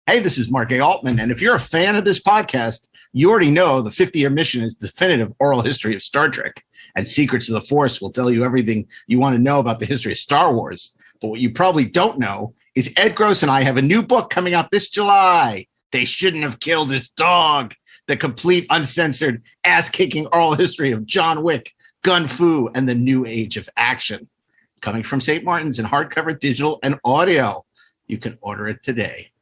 Hey, this is Mark A. Altman, and if you're a fan of this podcast, you already know the 50-year mission is definitive oral history of Star Trek, and Secrets of the Force will tell you everything you want to know about the history of Star Wars. But what you probably don't know is Ed Gross and I have a new book coming out this July. They Shouldn't Have Killed This Dog, the complete, uncensored, ass-kicking oral history of John Wick, Gun Fu, and the new age of action. Coming from St. Martin's in hardcover, digital, and audio. You can order it today.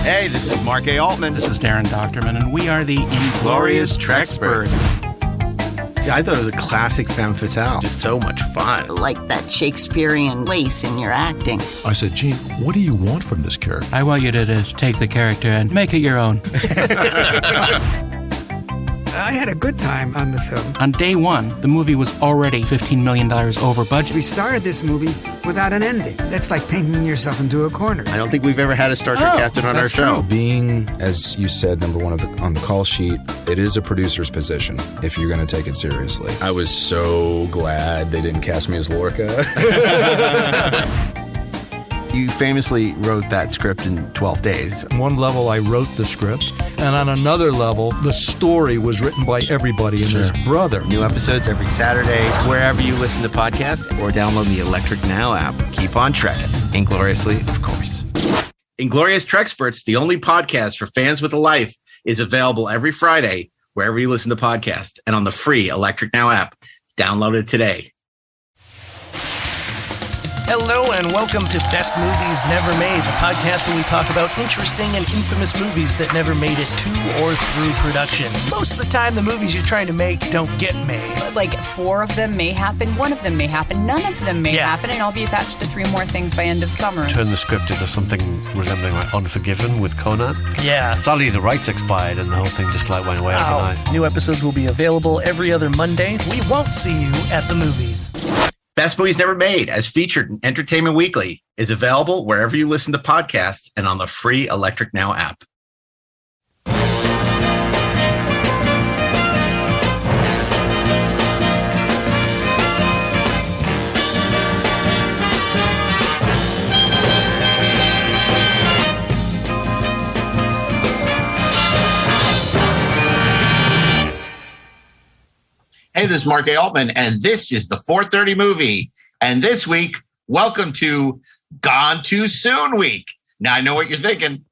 Hey, this is Mark A. Altman. This is DAREN Doctorman, and we are the Inglorious Trexperts. I thought it was a classic femme fatale. Just so much fun. Like that Shakespearean lace in your acting. I said, Gene, what do you want from this character? I want you to just take the character and make it your own. I had a good time on the film. On day one, the movie was already $15 million over budget. We started this movie without an ending. That's like painting yourself into a corner. I don't think we've ever had a Star Trek captain on our show. Being, as you said, number one on the call sheet, it is a producer's position if you're going to take it seriously. I was so glad they didn't cast me as Lorca. You famously wrote that script in 12 days. On one level, I wrote the script, and on another level, the story was written by everybody and his brother. New episodes every Saturday, wherever you listen to podcasts, or download the Electric Now app. Keep on trekking. Ingloriously, of course. Inglorious Trexperts, the only podcast for fans with a life, is available every Friday, wherever you listen to podcasts, and on the free Electric Now app. Download it today. Hello and welcome to Best Movies Never Made, a podcast where we talk about interesting and infamous movies that never made it to or through production. Most of the time, the movies you're trying to make don't get made. Like 4 of them may happen, 1 of them may happen, none of them may happen, and I'll be attached to 3 more things by end of summer. Turn the script into something resembling like Unforgiven with Conan. Yeah. Suddenly the rights expired and the whole thing just like went away overnight. New episodes will be available every other Monday. We won't see you at the movies. Best Movies Never Made, as featured in Entertainment Weekly, is available wherever you listen to podcasts and on the free Electric Now app. Hey, this is Mark A. Altman, and this is the 4:30 movie. And this week, welcome to Gone Too Soon week. Now, I know what you're thinking.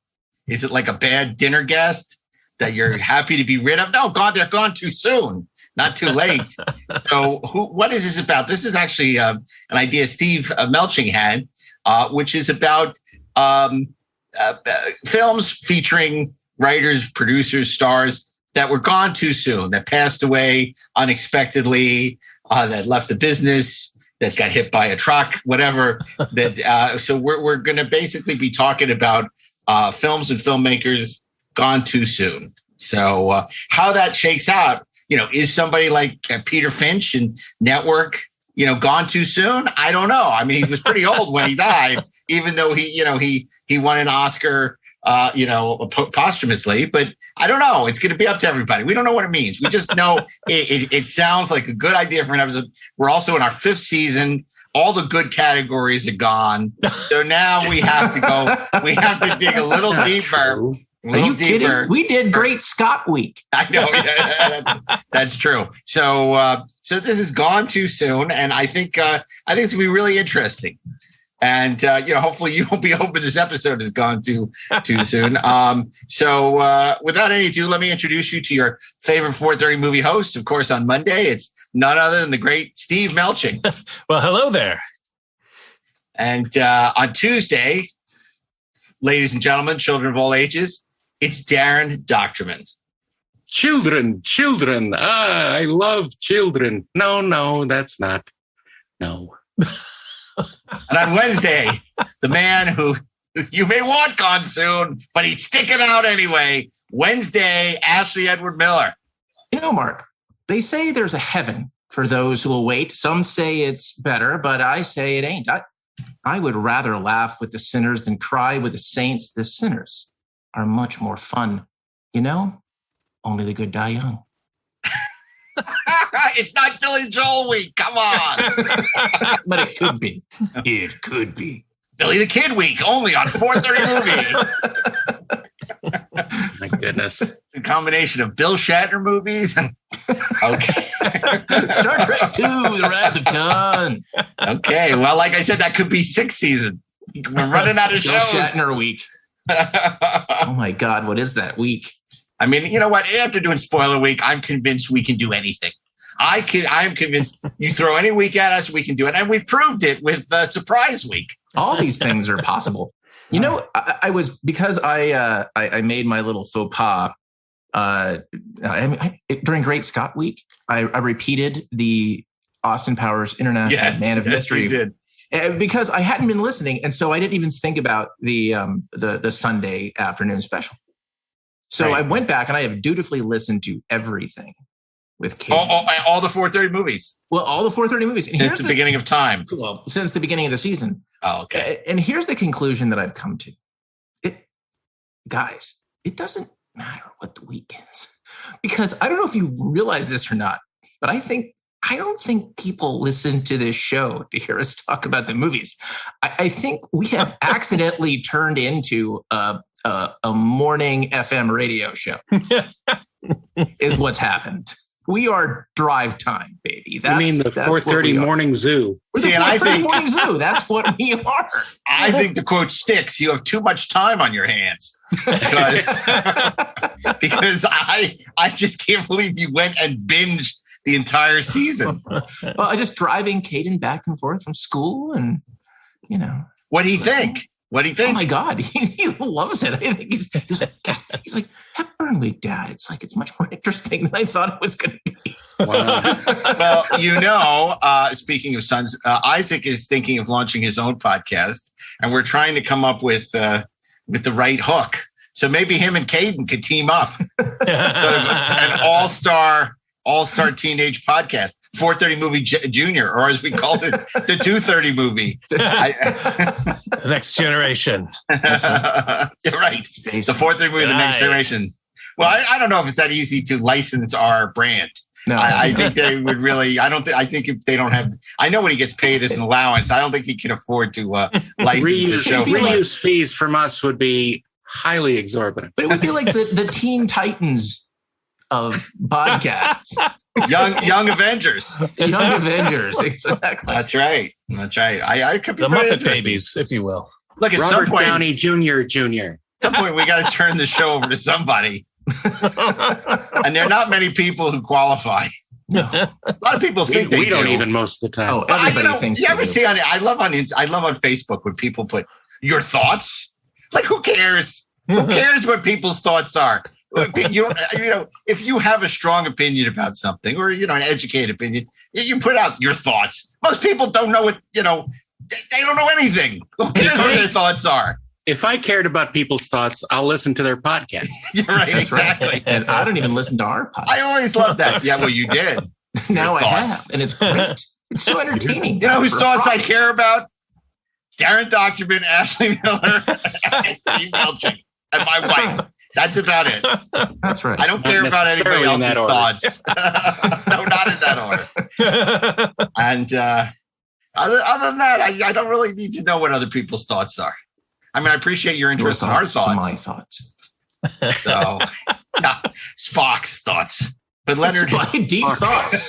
Is it like a bad dinner guest that you're happy to be rid of? No, God, they're gone too soon, not too late. So what is this about? This is actually an idea Steve Melching had, which is about films featuring writers, producers, stars that were gone too soon, that passed away unexpectedly, that left the business, that got hit by a truck, whatever. So we're going to basically be talking about films and filmmakers gone too soon. So how that shakes out, is somebody like Peter Finch and Network, gone too soon? I don't know. I mean, he was pretty old when he died, even though he won an Oscar posthumously, but I don't know. It's going to be up to everybody. We don't know what it means. We just know it sounds like a good idea for an episode. We're also in our 5th season. All the good categories are gone. So now we have to dig a little deeper. Are you kidding? We did Great Scott Week. I know. That's true. So this is gone too soon. And I think it's going to be really interesting. And, hopefully you won't be hoping this episode has gone too soon. So without any ado, let me introduce you to your favorite 4:30 movie host. Of course, on Monday, it's none other than the great Steve Melching. Well, hello there. And on Tuesday, ladies and gentlemen, children of all ages, it's DAREN Doctorman. Children. I love children. No, that's not. No. And on Wednesday, the man who you may want gone soon, but he's sticking out anyway. Wednesday, Ashley Edward Miller. Mark, they say there's a heaven for those who will wait. Some say it's better, but I say it ain't. I would rather laugh with the sinners than cry with the saints. The sinners are much more fun. Only the good die young. It's not Billy Joel week. Come on. But it could be. It could be. Billy the Kid week, only on 4:30 movie. My goodness. It's a combination of Bill Shatner movies. Okay. Star Trek 2, The Wrath of Khan. Okay. Well, like I said, that could be 6th season. We're running out of Bill shows. Shatner week. Oh my God, what is that week? I mean, you know what? After doing spoiler week, I'm convinced we can do anything. I'm convinced you throw any week at us, we can do it. And we've proved it with Surprise Week. All these things are possible. You know, I was, because I made my little faux pas during Great Scott Week. I repeated the Austin Powers International Man of Mystery. You did. Because I hadn't been listening, and so I didn't even think about the Sunday afternoon special. So I went back and I have dutifully listened to everything with Kate. All the 4:30 movies. Well, all the 4:30 movies. And since the beginning of time. Well, since the beginning of the season. Oh, okay. And here's the conclusion that I've come to. Guys, it doesn't matter what the week is. Because I don't know if you realize this or not, but I don't think people listen to this show to hear us talk about the movies. I think we have accidentally turned into a morning FM radio show is what's happened. We are drive time, baby. You mean the 4:30 morning zoo? See, and I think morning zoo. That's what we are. I think the quote sticks. You have too much time on your hands because I just can't believe you went and binged the entire season. Well, I just driving Caden back and forth from school, and you know, what do you think? What do you think? Oh my God, he loves it. I think he's like, Hepburn Week, Dad. It's like, it's much more interesting than I thought it was going to be. Wow. Well, you know, speaking of sons, Isaac is thinking of launching his own podcast, and we're trying to come up with the right hook. So maybe him and Caden could team up. An all-star teenage podcast, 4:30 movie junior, or as we called it, the 2:30 movie. The next generation. Right. The 4:30 movie, the next generation. Well, I don't know if it's that easy to license our brand. No, I think they would really. I think if they don't have, I know what he gets paid as an allowance. I don't think he can afford to license the show. Reuse fees from us would be highly exorbitant. But it would be like the Teen Titans of podcasts. Young Avengers. Young Avengers, exactly. That's right. I could be the Muppet Babies, if you will. Look, at Robert some point, Downey Jr. At some point, we got to turn the show over to somebody. And there are not many people who qualify. No. A lot of people think we don't even most of the time. Oh, everybody thinks. You ever see on? I love on Facebook when people put your thoughts. Like, who cares? Who cares what people's thoughts are? You know, if you have a strong opinion about something, or an educated opinion, you put out your thoughts. Most people don't know what they don't know anything. Who cares what their thoughts are? If I cared about people's thoughts, I'll listen to their podcast. You're right, exactly. Right. And I don't even listen to our podcast. I always loved that. Yeah, well, you did. Now I have, and it's great. It's so entertaining. You know whose thoughts I care about? Darren Dochterman, Ashley Miller, and Steve Melching, and my wife. That's about it. That's right. I don't care about anybody else's thoughts. No, not in that order. And other than that, I don't really need to know what other people's thoughts are. I mean, I appreciate your interest in our thoughts. My thoughts. So, yeah, Spock's thoughts. But Leonard, deep thoughts.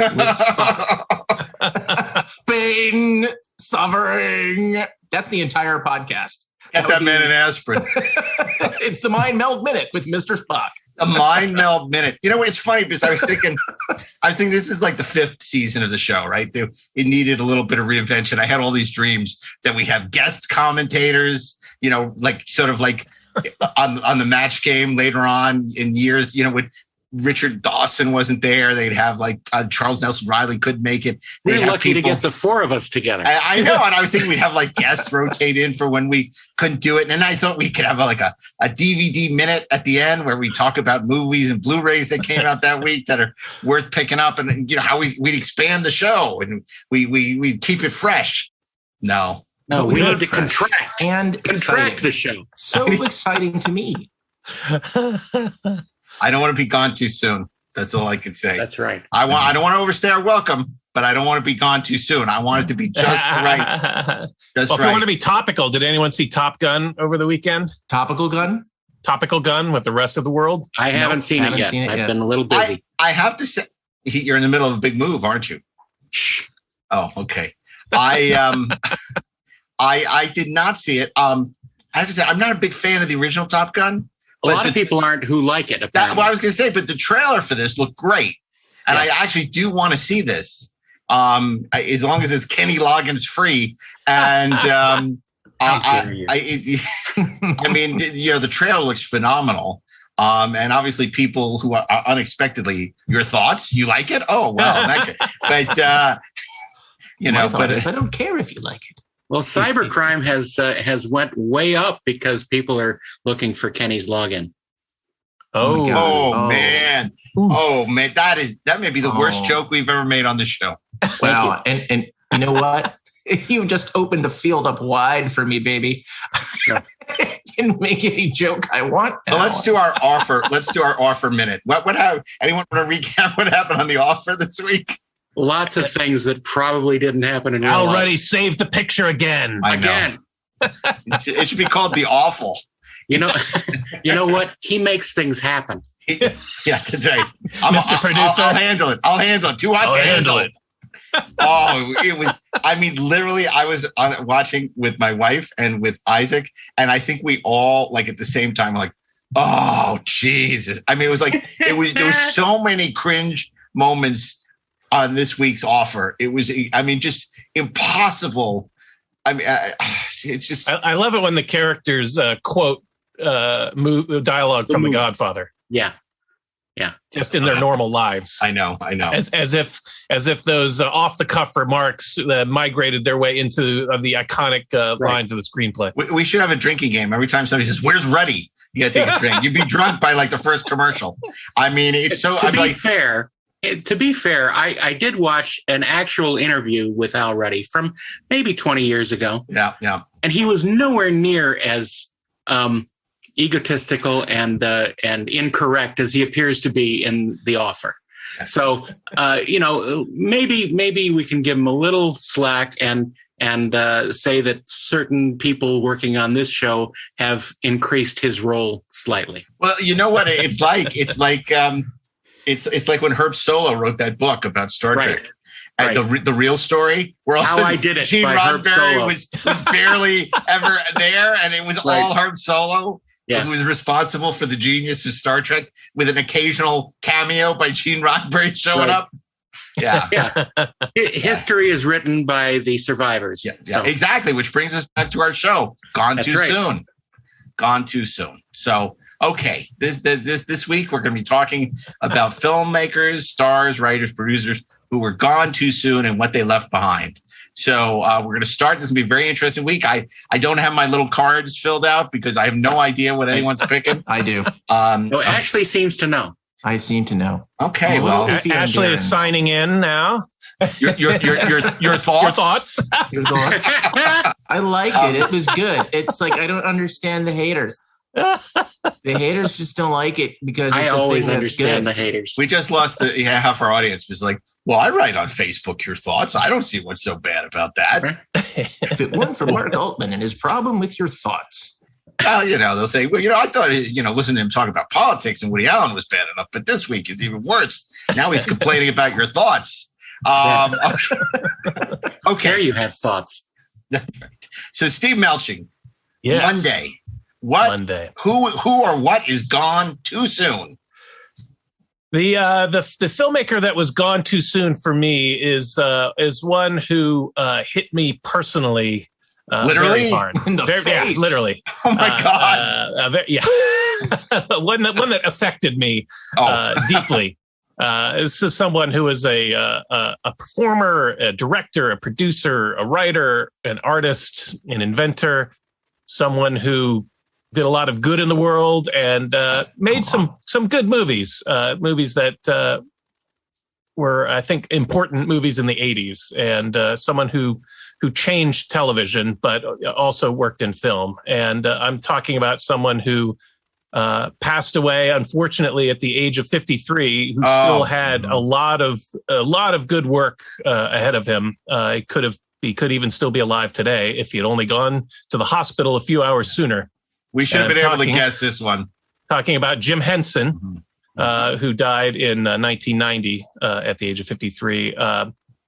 Pain, suffering. That's the entire podcast. Get that man an aspirin. It's the Mind Meld Minute with Mr. Spock. The Mind Meld Minute. You know what? It's funny because I was thinking this is like the 5th season of the show, right? It needed a little bit of reinvention. I had all these dreams that we have guest commentators, like sort of like on the match game later on in years, with Richard Dawson wasn't there. They'd have like Charles Nelson Riley couldn't make it. We're lucky to get the 4 of us together. I know. And I was thinking we'd have like guests rotate in for when we couldn't do it. And I thought we could have like a DVD minute at the end where we talk about movies and Blu-rays that came out that week that are worth picking up, and how we'd expand the show and we keep it fresh. No, we need to contract the show. So exciting to me. I don't want to be gone too soon. That's all I can say. That's right. I don't want to overstay our welcome, but I don't want to be gone too soon. I want it to be just right. If you want to be topical, did anyone see Top Gun over the weekend? Topical Gun with the rest of the world? I haven't seen it yet. I've been a little busy. I have to say, you're in the middle of a big move, aren't you? Oh, okay. I did not see it. I have to say, I'm not a big fan of the original Top Gun. A lot of people aren't who like it. What I was going to say, but the trailer for this looked great. And I actually do want to see this, as long as it's Kenny Loggins free. And I mean, the trailer looks phenomenal. And obviously, people who are unexpectedly, your thoughts, you like it? Oh, well, but I don't care if you like it. Well, cybercrime has went way up because people are looking for Kenny's login. Oh man. Oh man, that may be the worst joke we've ever made on this show. Wow. And you know what? You just opened the field up wide for me, baby. Didn't make any joke I want. Well, let's do our offer. Let's do our offer minute. What happened? Anyone want to recap what happened on the offer this week? Lots of things that probably didn't happen in real life. Already saved the picture again. It should be called The Awful. You know what? He makes things happen. Yeah, that's right. Mr. Producer. I'll handle it. Too hot to handle it. Oh, it was, literally, I was watching with my wife and with Isaac, and I think we all, at the same time, oh, Jesus. I mean, it was there was so many cringe moments on this week's offer. It was, just impossible. It's just. I love it when the characters quote dialogue from The Godfather. Yeah. Just in their normal lives. I know. As if those off the cuff remarks migrated their way into the iconic lines of the screenplay. We should have a drinking game. Every time somebody says, "Where's Ruddy?" You got to take a drink. You'd be drunk by the first commercial. I mean, it's so. To be fair, I did watch an actual interview with Al Ruddy from maybe 20 years ago. Yeah. And he was nowhere near as egotistical and incorrect as he appears to be in the offer. So, maybe we can give him a little slack and say that certain people working on this show have increased his role slightly. Well, you know what it's like? It's like when Herb Solow wrote that book about Star Trek. And the real story, where How I Did It Gene by Herb Roddenberry Solow. was barely ever there, and it was all Herb Solow. Yeah. Who was responsible for the genius of Star Trek, with an occasional cameo by Gene Roddenberry showing up. Yeah. History is written by the survivors. Yeah, exactly. Which brings us back to our show. Gone too soon. So, okay, this week we're going to be talking about filmmakers, stars, writers, producers who were gone too soon and what they left behind. So we're going to start. This is going to be a very interesting week. I don't have my little cards filled out because I have no idea what anyone's picking. I do. Ashley seems to know. I seem to know. Okay, well, Ashley is signing in now. Your thoughts? Your thoughts? Your thoughts? I like it. It was good. It's I don't understand the haters. The haters just don't like it because I always understand the haters. We just lost half our audience was like, well, I write on Facebook your thoughts. I don't see what's so bad about that. If it weren't for Mark Altman and his problem with your thoughts. Well, they'll say, well, I thought, listening to him talk about politics and Woody Allen was bad enough, but this week is even worse. Now he's complaining about your thoughts. Okay. There you have thoughts. That's right. So Steve Melching, yes. Monday. Who or what is gone too soon? The filmmaker that was gone too soon for me is one who hit me personally. Literally very hard. In the face. Yeah, literally. Oh my God. one that affected me deeply. This is someone who is a performer, a director, a producer, a writer, an artist, an inventor, someone who did a lot of good in the world and made some good movies, movies that were, I think, important movies in the 80s, and someone who changed television, but also worked in film. And I'm talking about someone who passed away, unfortunately, at the age of 53. Who still had a lot of good work ahead of him. He could even still be alive today if he had only gone to the hospital a few hours sooner. We should have been able to guess this one. Talking about Jim Henson, who died in 1990 at the age of 53.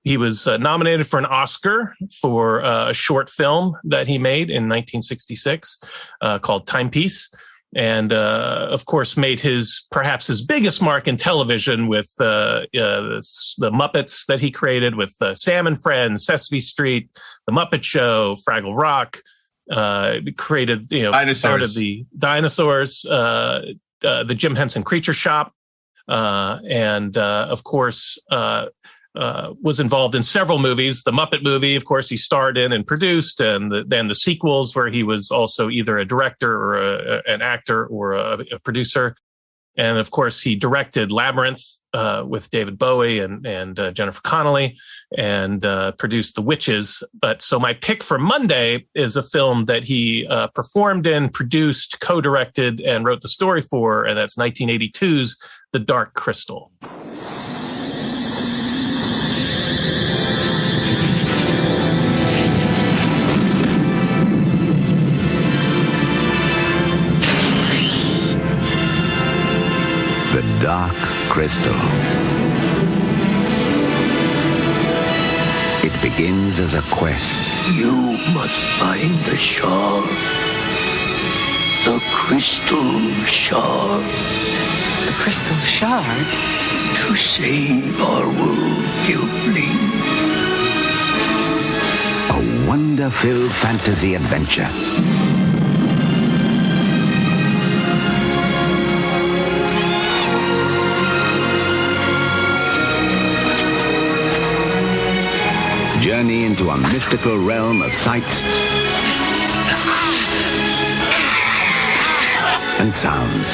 He was nominated for an Oscar for a short film that he made in 1966 called Timepiece. And, of course, made perhaps his biggest mark in television with the Muppets that he created with Sam and Friends, Sesame Street, The Muppet Show, Fraggle Rock. Created, part of the dinosaurs, the Jim Henson Creature Shop, and of course, was involved in several movies. The Muppet movie, of course, he starred in and produced, and then the sequels where he was also either a director or an actor or a producer. And of course, he directed Labyrinth with David Bowie and Jennifer Connelly, and produced The Witches. But so my pick for Monday is a film that he performed in, produced, co-directed, and wrote the story for, and that's 1982's The Dark Crystal. The Dark Crystal. It begins as a quest. You must find the shard. The crystal shard. The crystal shard? To save our world, Gilfling. A wonder-filled fantasy adventure. Journey into a mystical realm of sights and sounds.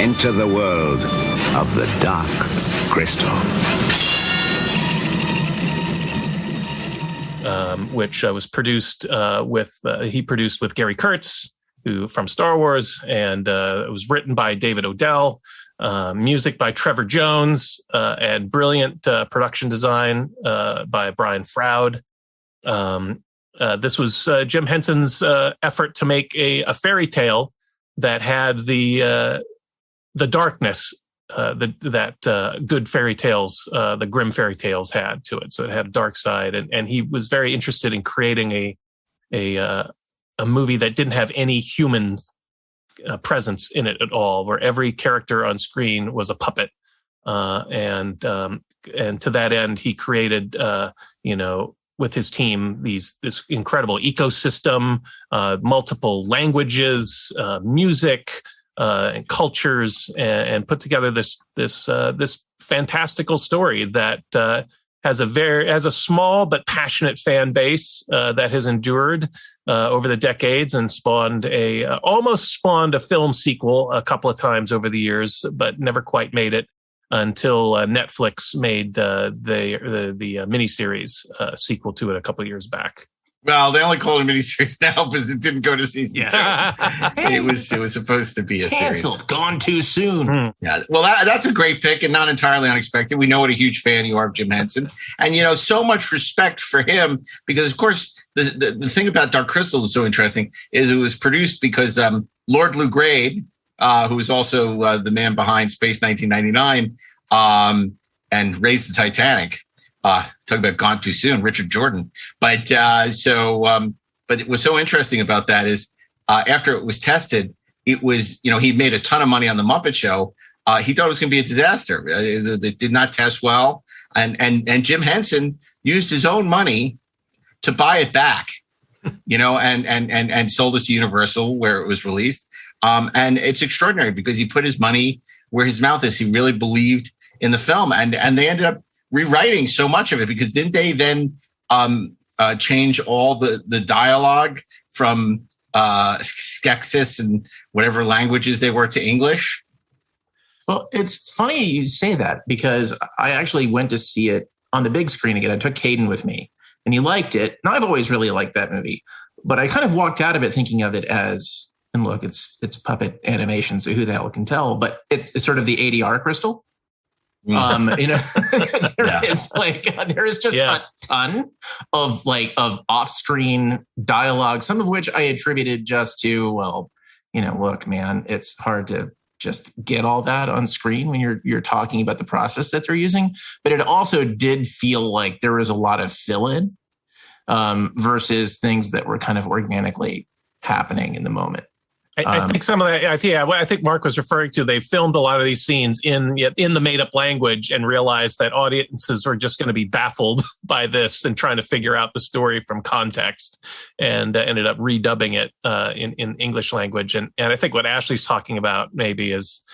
Enter the world of the Dark Crystal. Which was produced he produced with Gary Kurtz, who from Star Wars, and it was written by David Odell, music by Trevor Jones, and brilliant production design by Brian Froud. This was Jim Henson's effort to make a fairy tale that had the darkness that good fairy tales, the grim fairy tales had to it. So it had a dark side, and he was very interested in creating a movie that didn't have any human presence in it at all, where every character on screen was a puppet. And to that end, he created, with his team, this incredible ecosystem, multiple languages, music, and cultures, and put together this fantastical story that has a small but passionate fan base that has endured over the decades, and almost spawned a film sequel a couple of times over the years, but never quite made it until Netflix made the miniseries sequel to it a couple of years back. Well, they only call it a miniseries now because it didn't go to season 2. It was supposed to be a canceled, series. Gone too soon. Yeah, well, that's a great pick and not entirely unexpected. We know what a huge fan you are of Jim Henson, and so much respect for him because, of course, the thing about Dark Crystal is so interesting is it was produced because Lord Lou Grade, who was also the man behind Space 1999 and Raised the Titanic. Talk about Gone Too Soon, Richard Jordan. But it was so interesting about that is after it was tested, it was, he made a ton of money on the Muppet Show. He thought it was going to be a disaster. It did not test well. And Jim Henson used his own money to buy it back, and sold it to Universal where it was released. And it's extraordinary because he put his money where his mouth is. He really believed in the film, and they ended up rewriting so much of it because didn't they then change all the dialogue from Skeksis and whatever languages they were to English? Well, it's funny you say that because I actually went to see it on the big screen again. I took Caden with me and he liked it. And I've always really liked that movie, but I kind of walked out of it thinking of it as, and look, it's puppet animation, so who the hell can tell? But it's sort of the ADR crystal. There is just a ton of off-screen dialogue, some of which I attributed just to, well, look, man, it's hard to just get all that on screen when you're talking about the process that they're using. But it also did feel like there was a lot of fill-in versus things that were kind of organically happening in the moment. I think some of that, I think Mark was referring to, they filmed a lot of these scenes in the made-up language and realized that audiences are just going to be baffled by this and trying to figure out the story from context, and ended up redubbing it in English language. And I think what Ashley's talking about maybe is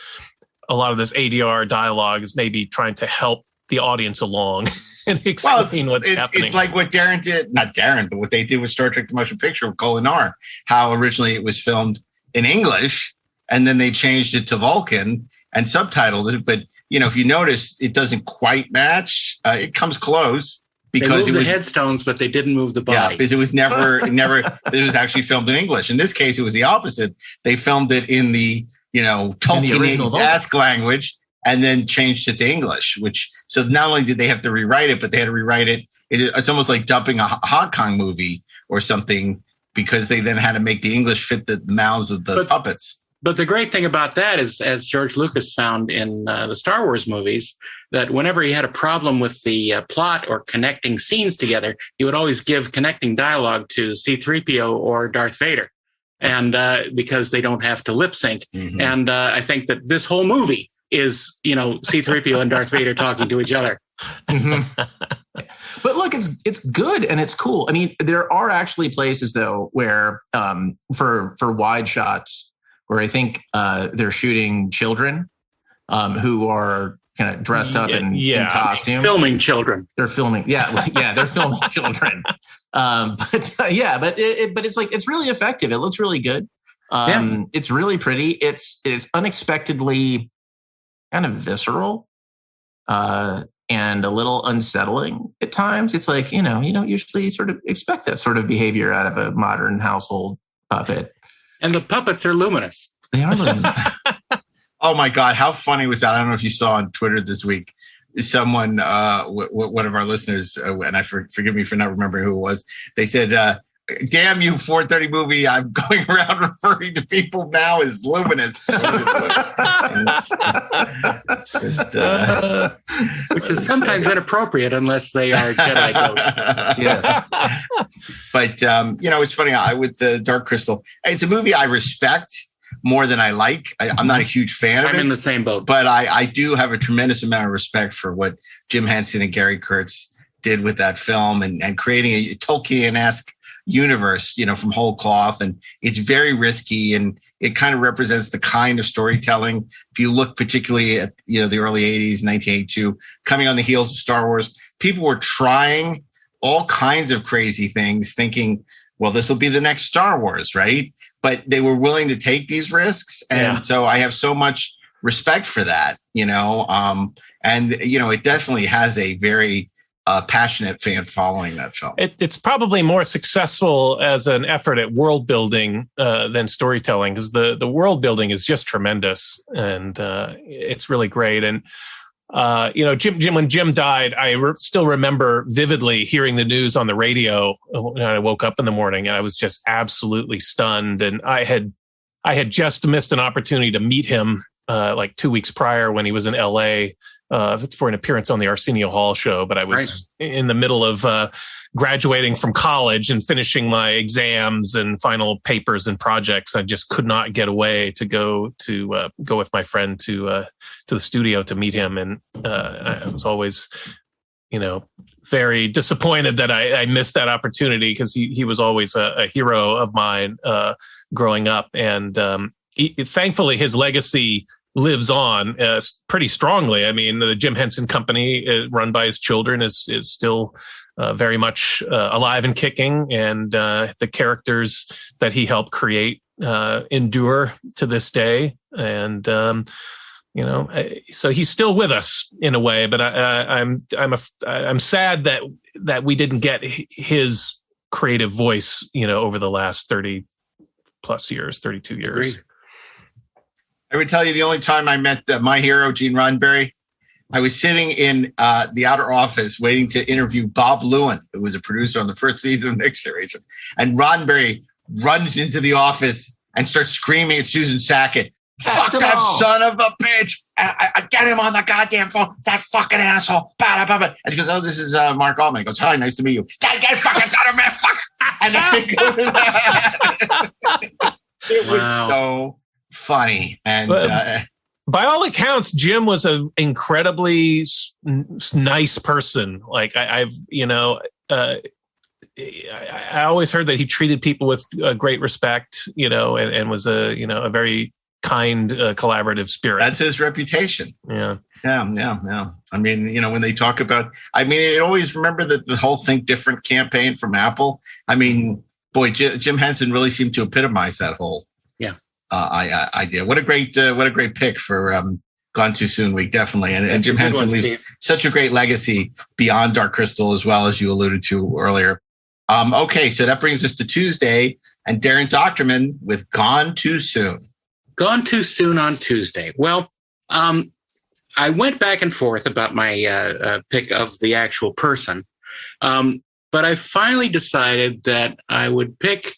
a lot of this ADR dialogue is maybe trying to help the audience along and explain what's happening. It's like what Darren did, not Darren, but what they did with Star Trek The Motion Picture with DAREN R, how originally it was filmed in English, and then they changed it to Vulcan and subtitled it. But, if you notice, it doesn't quite match. It comes close because they moved the headstones, but they didn't move the body. Yeah, because it was never, it was actually filmed in English. In this case, it was the opposite. They filmed it in the, Tolkien-esque language and then changed it to English, so not only did they have to rewrite it, but they had to rewrite it. It's almost like dubbing a Hong Kong movie or something, because they then had to make the English fit the mouths of the puppets. But the great thing about that is, as George Lucas found in the Star Wars movies, that whenever he had a problem with the plot or connecting scenes together, he would always give connecting dialogue to C-3PO or Darth Vader, and because they don't have to lip sync. Mm-hmm. And I think that this whole movie is, C-3PO and Darth Vader talking to each other. Mm-hmm. But look, it's good and it's cool. I mean, there are actually places though where for wide shots where I think they're shooting children who are kind of dressed up in costume. Filming children. They're filming. They're filming children. But it's like, it's really effective. It looks really good. It's really pretty. It's unexpectedly kind of visceral. And a little unsettling at times. It's like, you don't usually sort of expect that sort of behavior out of a modern household puppet. And the puppets are luminous. They are luminous. Oh my God, how funny was that? I don't know if you saw on Twitter this week, someone, one of our listeners, and forgive me for not remembering who it was, they said, damn you, 4:30 movie, I'm going around referring to people now as luminous. It's just, which is sometimes inappropriate unless they are Jedi ghosts. Yes. But, it's funny, with the Dark Crystal, it's a movie I respect more than I like. I'm not a huge fan of it. I'm in the same boat. But I do have a tremendous amount of respect for what Jim Henson and Gary Kurtz did with that film and creating a Tolkien-esque universe, from whole cloth. And it's very risky, and it kind of represents the kind of storytelling. If you look particularly at, the early 80s, 1982, coming on the heels of Star Wars, people were trying all kinds of crazy things thinking, well, this will be the next Star Wars, right? But they were willing to take these risks. And so I have so much respect for that, it definitely has a very passionate fan following that film. It's probably more successful as an effort at world building than storytelling, because the world building is just tremendous, and it's really great. And Jim, when Jim died, I still remember vividly hearing the news on the radio when I woke up in the morning, and I was just absolutely stunned. And I had just missed an opportunity to meet him like 2 weeks prior when he was in LA. For an appearance on the Arsenio Hall show, but I was in the middle of graduating from college and finishing my exams and final papers and projects. I just could not get away to go with my friend to the studio to meet him, and I was always, very disappointed that I missed that opportunity, because he was always a hero of mine growing up, and thankfully his legacy lives on pretty strongly. I mean, the Jim Henson Company, run by his children, is still very much alive and kicking, and the characters that he helped create endure to this day. And So he's still with us in a way, but I'm sad that we didn't get his creative voice, over the last 30 plus years, 32 years. Agreed. I would tell you the only time I met my hero, Gene Roddenberry, I was sitting in the outer office waiting to interview Bob Lewin, who was a producer on the first season of Next Generation. And Roddenberry runs into the office and starts screaming at Susan Sackett, "Fuck that son of a bitch. I get him on the goddamn phone. That fucking asshole." And she goes, "Oh, this is Mark Altman." He goes, "Hi, nice to meet you." "That fucking son of a man, fuck." And then it goes to that. It was so funny. And by all accounts, Jim was an incredibly nice person. Like I always heard that he treated people with great respect, and was a very kind, collaborative spirit. That's his reputation. Yeah. I mean, when they talk about, it always remember the whole Think Different campaign from Apple. I mean, boy, Jim Henson really seemed to epitomize that whole idea. What a great pick for Gone Too Soon week, definitely. And Jim Henson leaves such a great legacy beyond Dark Crystal, as well, as you alluded to earlier. Okay, so that brings us to Tuesday, and Darren Dochterman with Gone Too Soon. Gone Too Soon on Tuesday. Well, I went back and forth about my pick of the actual person, but I finally decided that I would pick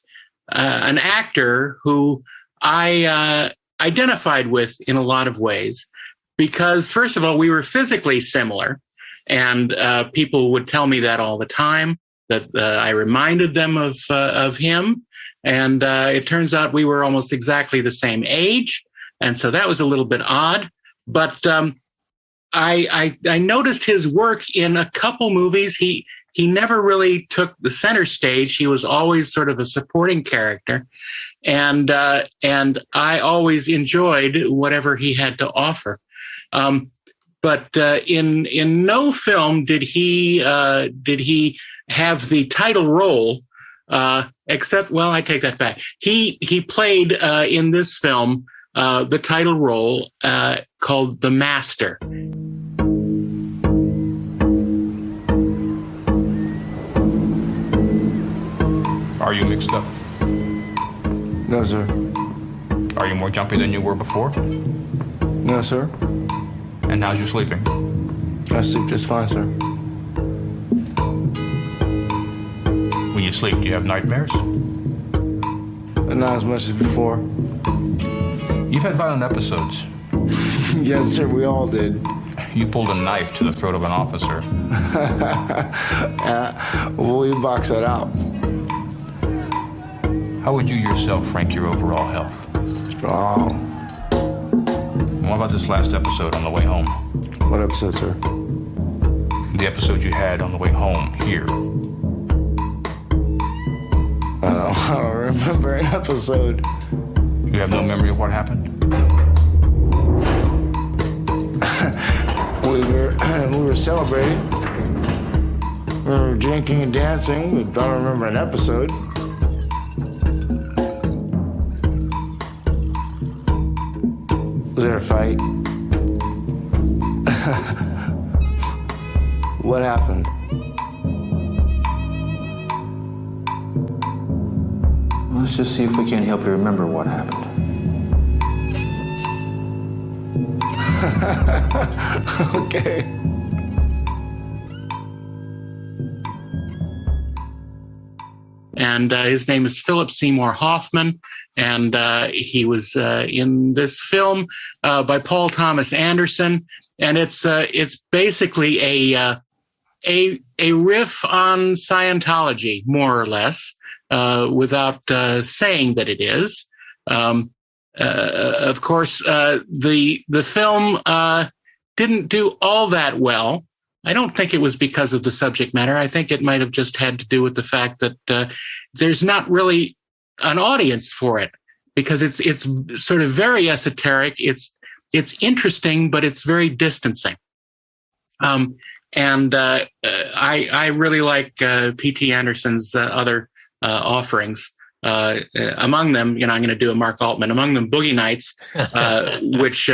an actor who I identified with in a lot of ways, because, first of all, we were physically similar, and people would tell me that all the time, that I reminded them of him. And it turns out we were almost exactly the same age. And so that was a little bit odd. But I noticed his work in a couple movies. He never really took the center stage. He was always sort of a supporting character. And I always enjoyed whatever he had to offer. But in no film did he have the title role, except, well, I take that back. He played in this film the title role called The Master. Are you mixed up? No, sir. Are you more jumpy than you were before? No, sir. And how's your sleeping? I sleep just fine, sir. When you sleep, do you have nightmares? Not as much as before. You've had violent episodes. Yes, sir, we all did. You pulled a knife to the throat of an officer. Well, we box that out. How would you yourself rank your overall health? Strong. And what about this last episode on the way home? What episode, sir? The episode you had on the way home here. I don't remember an episode. You have no memory of what happened? We were celebrating. We were drinking and dancing. I don't remember an episode. Was there a fight? What happened? Let's just see if we can't help you remember what happened. Okay. And his name is Philip Seymour Hoffman. And he was in this film by Paul Thomas Anderson. And it's basically a riff on Scientology, more or less, without saying that it is. Of course, the film didn't do all that well. I don't think it was because of the subject matter. I think it might have just had to do with the fact that there's not really an audience for it, because it's sort of very esoteric. It's interesting, but it's very distancing. And I really like P.T. Anderson's other offerings. Among them, I'm going to do a Mark Altman. Among them, Boogie Nights, which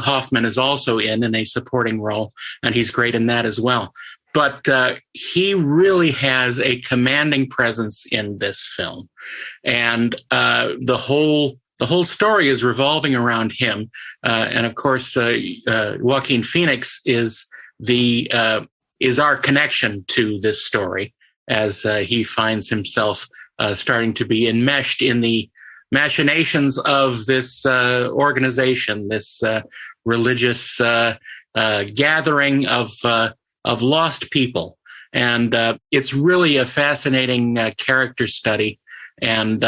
Hoffman is also in a supporting role, and he's great in that as well. But he really has a commanding presence in this film, and the whole story is revolving around him. And of course, Joaquin Phoenix is our connection to this story as he finds himself starting to be enmeshed in the machinations of this organization, this religious gathering of lost people. And it's really a fascinating character study, and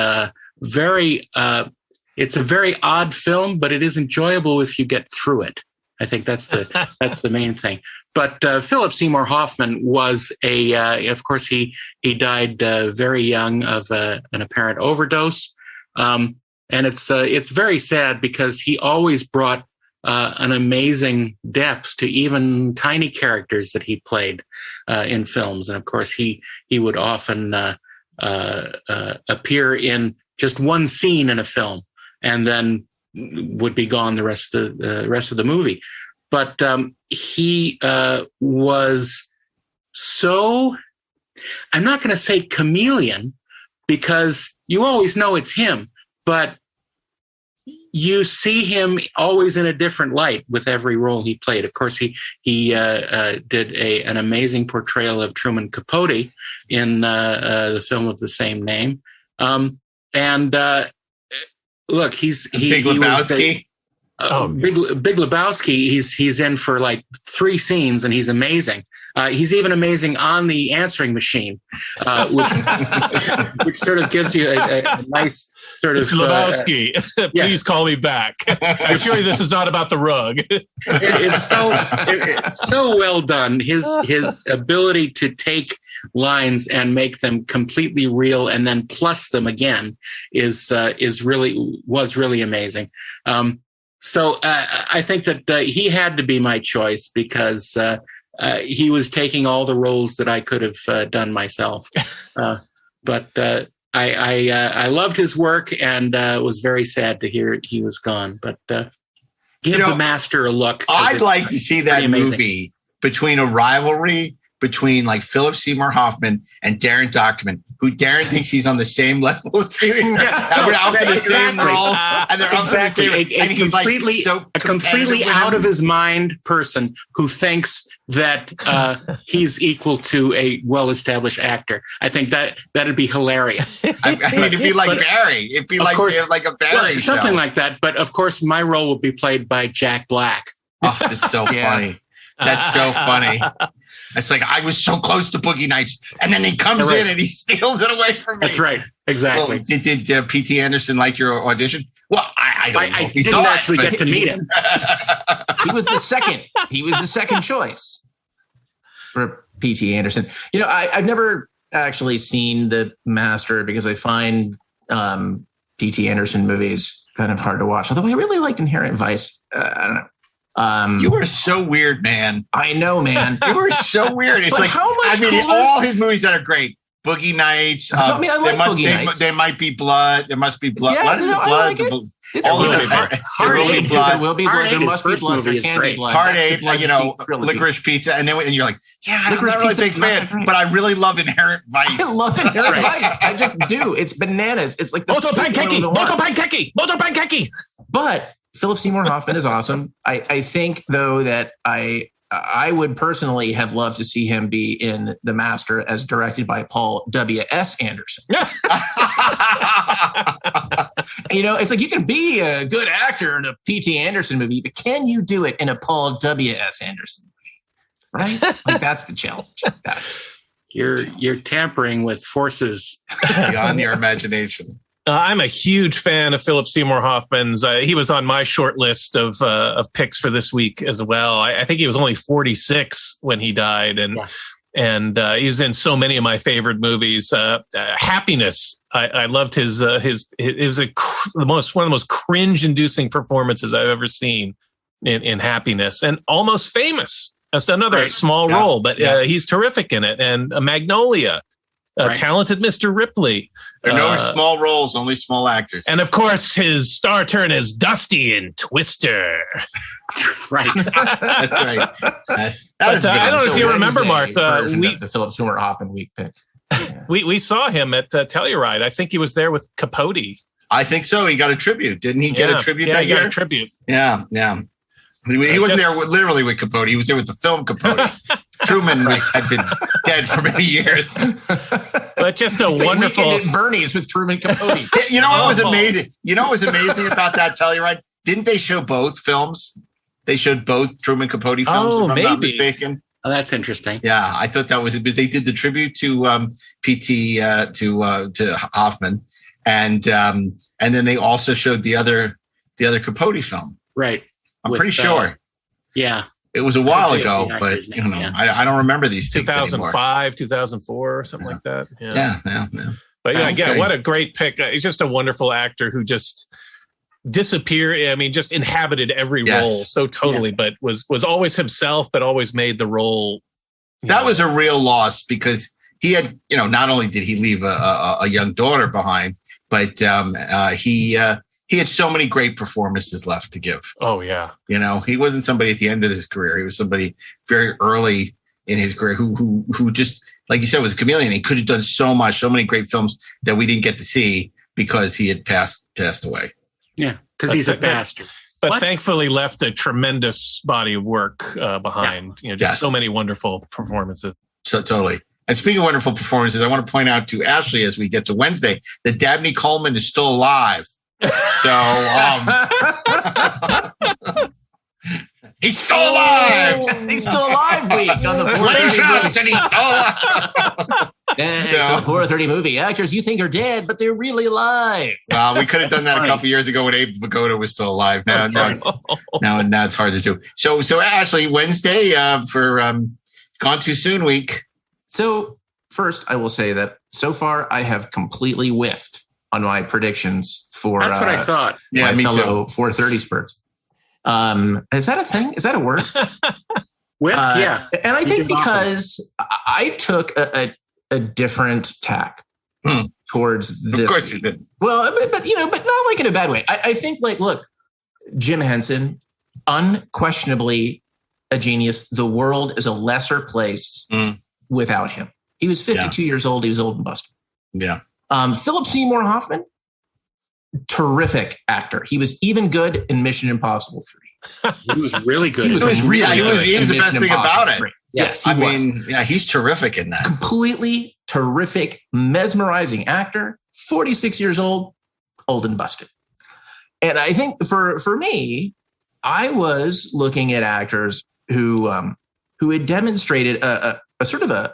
it's a very odd film, but it is enjoyable if you get through it. I think that's the main thing. But Philip Seymour Hoffman was of course, he died very young of an apparent overdose. And it's very sad because he always brought an amazing depth to even tiny characters that he played in films. And of course, he would often appear in just one scene in a film and then would be gone the rest of the movie. But he was so, I'm not going to say chameleon, because you always know it's him, but you see him always in a different light with every role he played. Of course, he did an amazing portrayal of Truman Capote in the film of the same name. Look, Big Lebowski. Big Lebowski. He's in for like 3 scenes, and he's amazing. He's even amazing on the answering machine, which sort of gives you a nice sort of Lebowski. Please call me back. I'm sure this is not about the rug. It's so well done. His ability to take lines and make them completely real and then plus them again was really amazing. So I think that he had to be my choice because he was taking all the roles that I could have done myself. But I loved his work and was very sad to hear he was gone. But give the master a look. I'd like to see that movie between a rivalry between like Philip Seymour Hoffman and Darren Dochterman, who Darren thinks he's on the same level as me. We're out for the same roles, and they're up for the same. And he's a completely out of his mind person who thinks that he's equal to a well-established actor. I think that'd be hilarious. I mean, it'd be like Barry. It'd be like a Barry show. Something like that. But of course, my role would be played by Jack Black. Oh, that's so funny. That's so funny. It's like, I was so close to Boogie Nights, and then he comes in and he steals it away from me. That's right. Exactly. Well, did P.T. Anderson like your audition? Well, I don't know if he didn't actually get to meet him. He was the second choice for P.T. Anderson. I've never actually seen The Master because I find P.T. Anderson movies kind of hard to watch. Although I really liked Inherent Vice. I don't know. You are so weird, man. I know, man. You are so weird. It's like, all his movies that are great. Boogie Nights. I like Boogie Nights. There might be blood. There must be blood. Yeah, what is I like it. All those There will be blood. There must be blood. There can be blood. Heart Aid, Licorice Pizza. And you're like, I'm not really a big fan, but I really love Inherent Vice. I love Inherent Vice. I just do. It's bananas. It's like Moto Pancake. But Philip Seymour Hoffman is awesome. I think, though, that I would personally have loved to see him be in The Master as directed by Paul W.S. Anderson. It's like you can be a good actor in a P.T. Anderson movie, but can you do it in a Paul W.S. Anderson movie? Right? Like, that's the challenge. You're tampering with forces beyond your imagination. I'm a huge fan of Philip Seymour Hoffman's. He was on my short list of picks for this week as well. I think he was only 46 when he died, and he was in so many of my favorite movies. Happiness. I loved his. It was one of the most cringe-inducing performances I've ever seen in Happiness, and Almost Famous. That's another small role, but he's terrific in it. And Magnolia. talented Mr. Ripley. There are no small roles, only small actors. And of course, his star turn is Dusty in Twister. Right. That's right. I don't know if you remember, Mark. The Philip Seymour Hoffman week pick. Yeah. We saw him at Telluride. I think he was there with Capote. I think so. He got a tribute. Didn't he get a tribute that year? Got a tribute. Yeah. He wasn't there literally with Capote. He was there with the film Capote. Truman had been dead for many years. But just a wonderful... Weekend at Bernie's with Truman Capote. You know what was amazing? You know what was amazing about that Telluride? Didn't they show both films? They showed both Truman Capote films, if I'm not mistaken. Oh, that's interesting. Yeah, I thought that was it. But they did the tribute to PT to Hoffman, and then they also showed the other Capote film. Right. I'm pretty sure. Yeah. It was a while ago, but I don't remember these things 2005, 2004, or something like that. Yeah. But again, what a great pick. He's just a wonderful actor who just disappeared. I mean, just inhabited every role so totally, but was always himself, but always made the role. That was a real loss because he had, not only did he leave a young daughter behind, but he had so many great performances left to give. Oh, yeah. He wasn't somebody at the end of his career. He was somebody very early in his career who just, like you said, was a chameleon. He could have done so much, so many great films that we didn't get to see because he had passed away. Yeah, because he's a bastard. But thankfully left a tremendous body of work behind. So many wonderful performances. So totally. And speaking of wonderful performances, I want to point out to Ashley as we get to Wednesday that Dabney Coleman is still alive. So he's still alive. He's still alive week on the 430 and he's still alive. So 430 movie actors you think are dead, but they're really alive. Well, we could have done that a couple years ago when Abe Vigoda was still alive. Now it's hard to do. So Ashley, Wednesday for Gone Too Soon week. So first, I will say that so far I have completely whiffed on my predictions for that's what I thought. My fellow 430 spurts. Is that a thing? Is that a word? Whiff, yeah. And I think because I took a different tack towards this. Of course you did. Well, but not like in a bad way. I think look, Jim Henson, unquestionably a genius. The world is a lesser place without him. He was 52 years old. He was old and busted. Yeah. Philip Seymour Hoffman, terrific actor. He was even good in Mission Impossible 3. He was really good. He was the best thing about it. 3. Yes, I mean, he's terrific in that. Completely terrific, mesmerizing actor. 46 years old and busted. And I think for me, I was looking at actors who had demonstrated a sort of a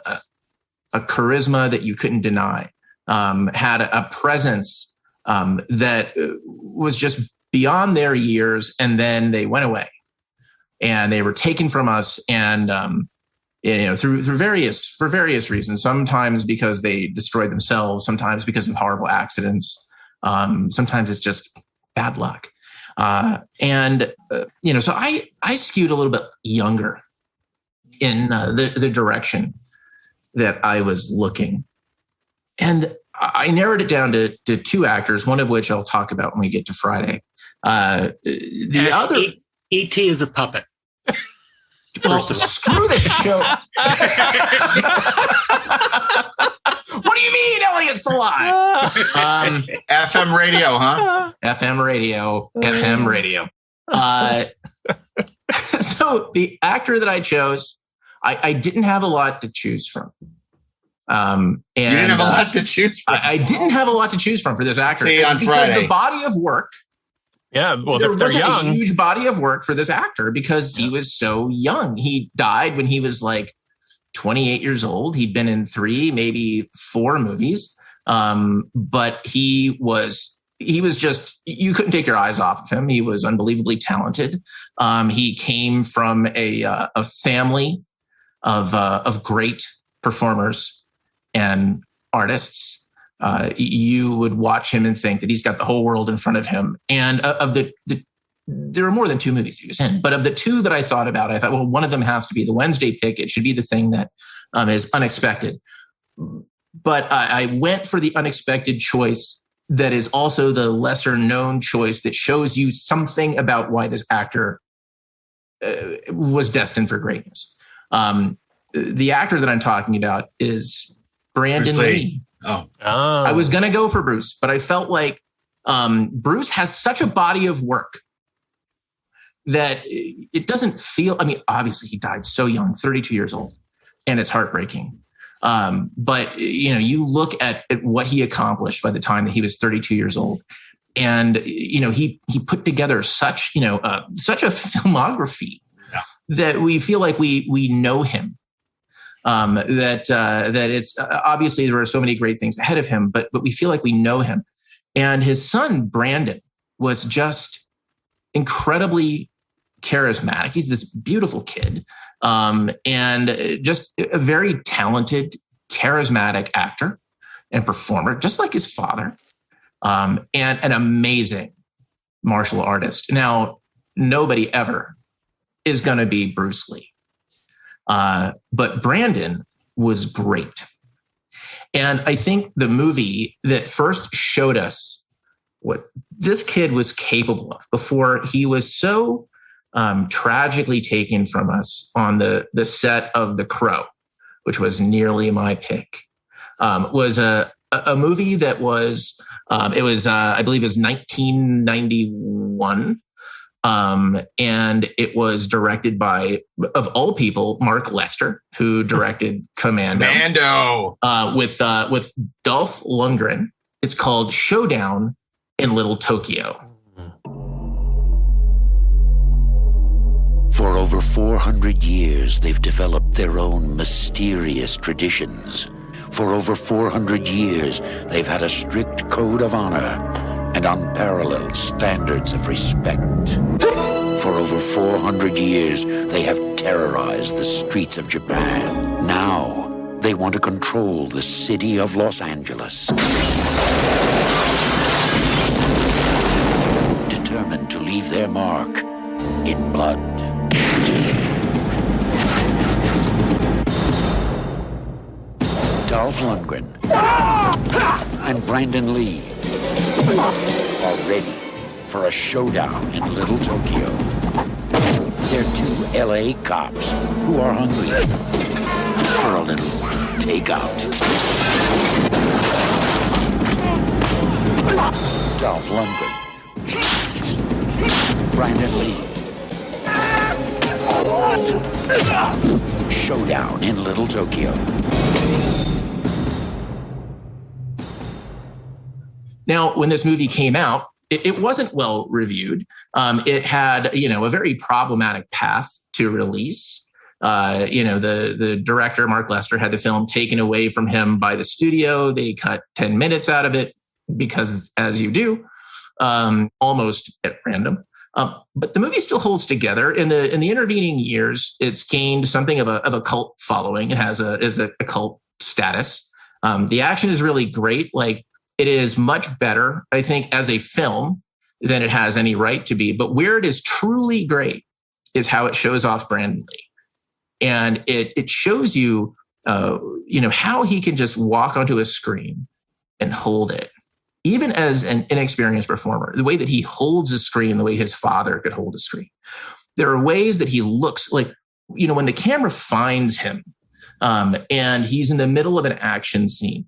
charisma that you couldn't deny. Had a presence that was just beyond their years, and then they went away, and they were taken from us, and through various reasons. Sometimes because they destroyed themselves, sometimes because of horrible accidents, sometimes it's just bad luck. So I skewed a little bit younger in the direction that I was looking. And I narrowed it down to two actors, one of which I'll talk about when we get to Friday. The other... E.T. is a puppet. Well, screw the show. What do you mean Elliot's alive? FM radio, huh? FM radio. So the actor that I chose, I didn't have a lot to choose from. And you didn't have a lot to choose from. I didn't have a lot to choose from for this actor. See, on Friday. The body of work. Yeah, well, there they're was young. A huge body of work for this actor because he was so young. He died when he was 28 years old. He'd been in 3, maybe 4 movies. But he was just, you couldn't take your eyes off of him. He was unbelievably talented. He came from a family of great performers and artists. You would watch him and think that he's got the whole world in front of him. And there were more than 2 movies he was in, but of the 2 that I thought about, I thought, well, one of them has to be the Wednesday pick. It should be the thing that is unexpected. But I went for the unexpected choice that is also the lesser known choice that shows you something about why this actor was destined for greatness. The actor that I'm talking about is Brandon Lee. I was going to go for Bruce, but I felt like Bruce has such a body of work that it doesn't feel, I mean, obviously he died so young, 32 years old, and it's heartbreaking. But you look at what he accomplished by the time that he was 32 years old, and he put together such a filmography that we feel like we know him. That it's obviously there are so many great things ahead of him, but we feel like we know him. And his son Brandon was just incredibly charismatic. He's this beautiful kid. And just a very talented, charismatic actor and performer, just like his father, and an amazing martial artist. Now, nobody ever is going to be Bruce Lee, but Brandon was great. And I think the movie that first showed us what this kid was capable of before he was so tragically taken from us on the set of The Crow, which was nearly my pick, was a movie that was, I believe it was 1991. And it was directed by, of all people, Mark Lester, who directed Commando. With Dolph Lundgren. It's called Showdown in Little Tokyo. For over 400 years, they've developed their own mysterious traditions. For over 400 years, they've had a strict code of honor and unparalleled standards of respect. For over 400 years, they have terrorized the streets of Japan. Now, they want to control the city of Los Angeles. Determined to leave their mark in blood. Dolph Lundgren and Brandon Lee are ready for a showdown in Little Tokyo. They're two LA cops who are hungry for a little takeout. Dolph Lundgren, Brandon Lee. Showdown in Little Tokyo. Now, when this movie came out, it wasn't well reviewed. It had, a very problematic path to release. The director, Mark Lester, had the film taken away from him by the studio. They cut 10 minutes out of it because, as you do, almost at random. But the movie still holds together. In the intervening years, it's gained something of a cult following. It has a cult status. The action is really great. Like, it is much better, I think, as a film than it has any right to be. But where it is truly great is how it shows off Brandon Lee. And it shows you, how he can just walk onto a screen and hold it. Even as an inexperienced performer, the way that he holds a screen, the way his father could hold a screen. There are ways that he looks like, when the camera finds him and he's in the middle of an action scene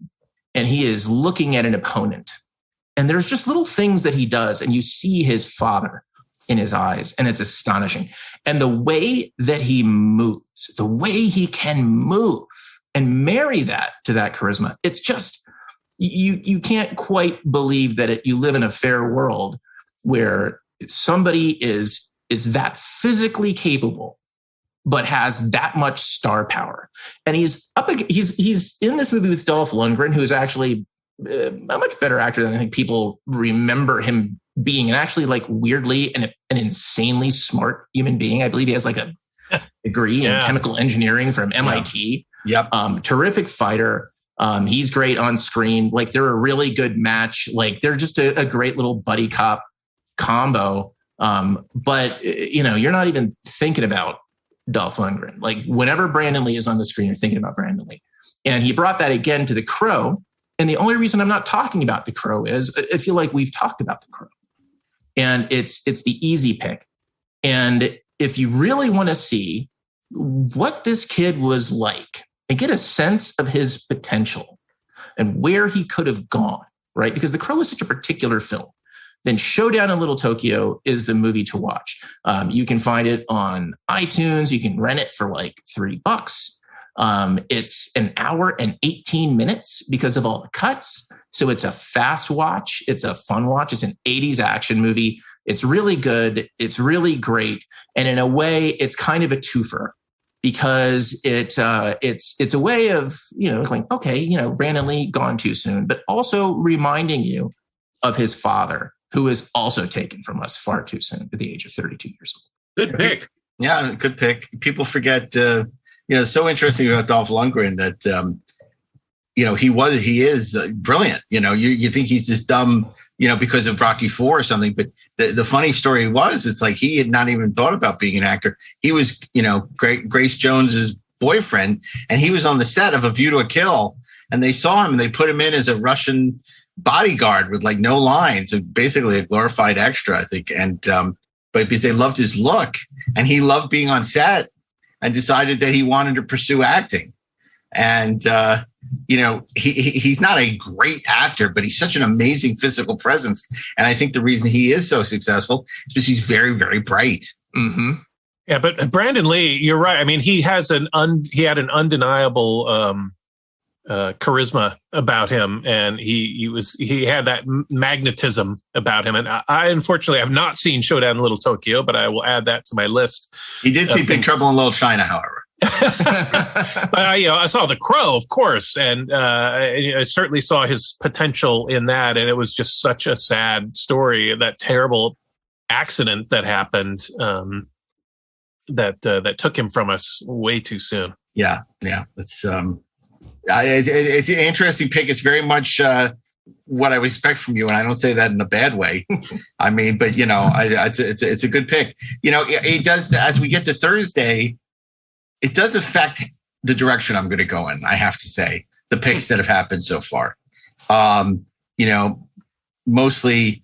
and he is looking at an opponent, and there's just little things that he does, and you see his father in his eyes, and it's astonishing. And the way that he moves, the way he can move and marry that to that charisma, it's just, you can't quite believe that you live in a fair world where somebody is that physically capable, but has that much star power. And he's in this movie with Dolph Lundgren, who is actually a much better actor than I think people remember him being, and actually, like, weirdly an insanely smart human being. I believe he has like a degree in chemical engineering from MIT. Yep. Terrific fighter. He's great on screen. Like, they're a really good match. Like, they're just a great little buddy cop combo. But you're not even thinking about Dolph Lundgren. Like, whenever Brandon Lee is on the screen, you're thinking about Brandon Lee. And he brought that again to The Crow. And the only reason I'm not talking about The Crow is I feel like we've talked about The Crow. And it's the easy pick. And if you really want to see what this kid was like and get a sense of his potential and where he could have gone, right? Because The Crow is such a particular film. Then Showdown in Little Tokyo is the movie to watch. You can find it on iTunes. You can rent it for like $3. It's an hour and 18 minutes because of all the cuts. So it's a fast watch. It's a fun watch. It's an 80s action movie. It's really good. It's really great. And in a way, it's kind of a twofer because it's a way of, going, okay, Brandon Lee gone too soon, but also reminding you of his father, who is also taken from us far too soon at the age of 32 years old. Good pick. Yeah, good pick. People forget, it's so interesting about Dolph Lundgren that, he is brilliant. You think he's just dumb, because of Rocky IV or something. But the funny story was, it's like he had not even thought about being an actor. He was, Grace Jones's boyfriend, and he was on the set of A View to a Kill, and they saw him and they put him in as a Russian bodyguard with like no lines, and basically a glorified extra, I think. And but because they loved his look and he loved being on set, and decided that he wanted to pursue acting. And he's not a great actor, but he's such an amazing physical presence. And I think the reason he is so successful is because he's very, very bright. Mm-hmm. Yeah, but Brandon Lee, you're right. I mean, he had an undeniable charisma about him, and he had that magnetism about him. And I unfortunately have not seen Showdown in Little Tokyo, but I will add that to my list. He did see Big Trouble in Little China, however. But I saw The Crow, of course, and I certainly saw his potential in that. And it was just such a sad story, that terrible accident that happened, that took him from us way too soon. Yeah. It's it's an interesting pick. It's very much what I would expect from you, and I don't say that in a bad way. I mean, but it's a good pick. It does, as we get to Thursday, it does affect the direction I'm going to go in. I have to say, the picks that have happened so far, mostly,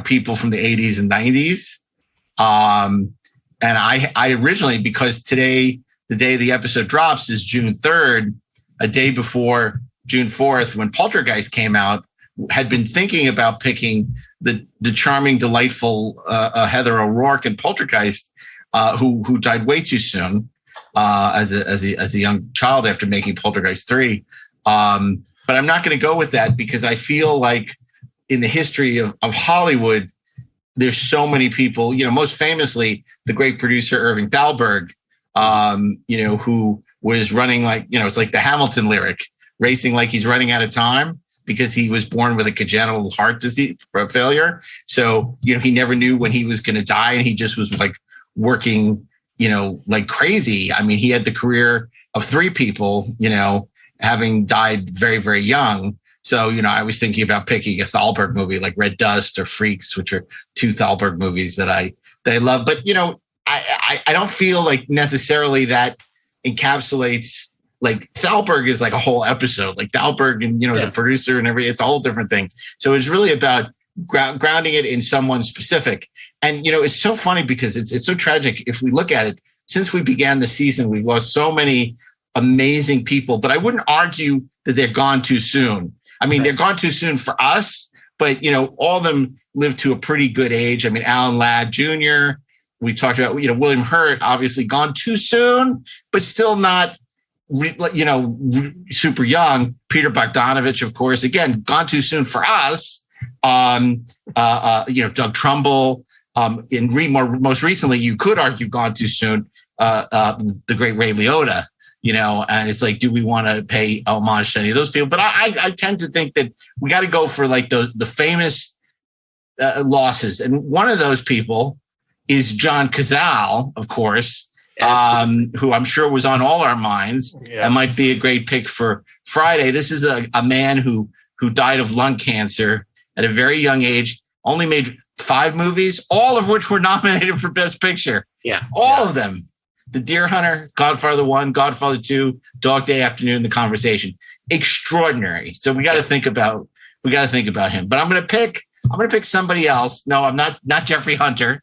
people from the 80s and 90s. And I originally, because today, the day the episode drops is June 3rd, a day before June 4th, when Poltergeist came out, had been thinking about picking the charming, delightful Heather O'Rourke in Poltergeist, who died way too soon as a young child after making Poltergeist 3. But I'm not going to go with that because I feel like in the history of Hollywood, there's so many people, most famously the great producer Irving Thalberg, who was running like, it's like the Hamilton lyric, racing like he's running out of time, because he was born with a congenital heart disease failure. So, he never knew when he was going to die, and he just was like working, like crazy. I mean, he had the career of 3 people, having died very, very young. So, I was thinking about picking a Thalberg movie like Red Dust or Freaks, which are 2 Thalberg movies that I love. But, I don't feel like necessarily that encapsulates, like Thalberg is like a whole episode, like Thalberg and, as a producer and it's a whole different thing. So it's really about grounding it in someone specific. And, it's so funny because it's so tragic. If we look at it, since we began the season, we've lost so many amazing people, but I wouldn't argue that they're gone too soon. I mean, they're gone too soon for us, but, all of them lived to a pretty good age. I mean, Alan Ladd Jr., we talked about, William Hurt, obviously gone too soon, but still not, super young. Peter Bogdanovich, of course, again, gone too soon for us. Doug Trumbull, most recently, you could argue gone too soon, the great Ray Liotta. And it's like, do we want to pay homage to any of those people? But I tend to think that we got to go for like the famous losses. And one of those people is John Cazale, of course, who I'm sure was on all our minds. Yeah. That might be a great pick for Friday. This is a man who died of lung cancer at a very young age, only made 5 movies, all of which were nominated for Best Picture. Yeah. All of them. The Deer Hunter, Godfather 1, Godfather 2, Dog Day Afternoon, The Conversation. Extraordinary. So we got to think about him. But I'm going to pick somebody else. No, I'm not Jeffrey Hunter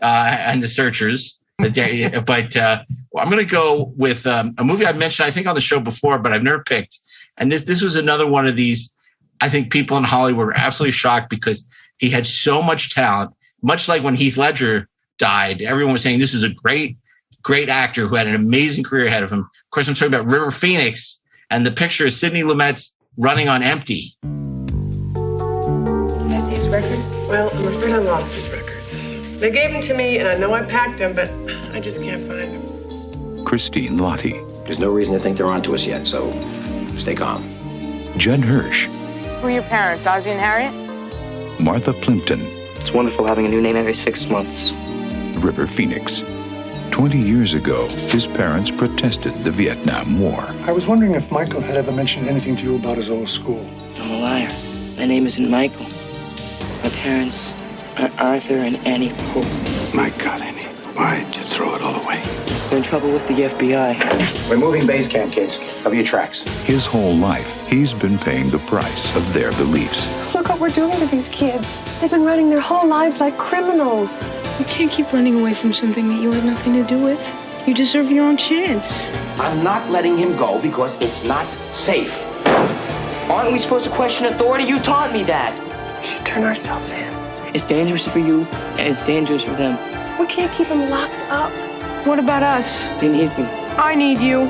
and The Searchers. But I'm going to go with a movie I've mentioned, I think, on the show before, but I've never picked. And this was another one of these. I think people in Hollywood were absolutely shocked because he had so much talent. Much like when Heath Ledger died, everyone was saying this is a great actor who had an amazing career ahead of him. Of course, I'm talking about River Phoenix, and the picture is Sidney Lumet's Running on Empty. Can I see his records? Well, I'm afraid I lost his records. They gave them to me, and I know I packed them, but I just can't find them. Christine Lottie. There's no reason to think they're onto us yet, so stay calm. Judd Hirsch. Who are your parents, Ozzie and Harriet? Martha Plimpton. It's wonderful having a new name every 6 months. River Phoenix. 20 years ago, his parents protested the Vietnam War. I was wondering if Michael had ever mentioned anything to you about his old school. I'm a liar. My name isn't Michael. My parents are Arthur and Annie Pope. My God, Annie, why'd you throw it all away? They're in trouble with the FBI. We're moving base camp, kids. Cover your tracks. His whole life, he's been paying the price of their beliefs. Look what we're doing to these kids. They've been running their whole lives like criminals. You can't keep running away from something that you had nothing to do with. You deserve your own chance. I'm not letting him go because it's not safe. Aren't we supposed to question authority? You taught me that. We should turn ourselves in. It's dangerous for you, and it's dangerous for them. We can't keep them locked up. What about us? They need me. I need you.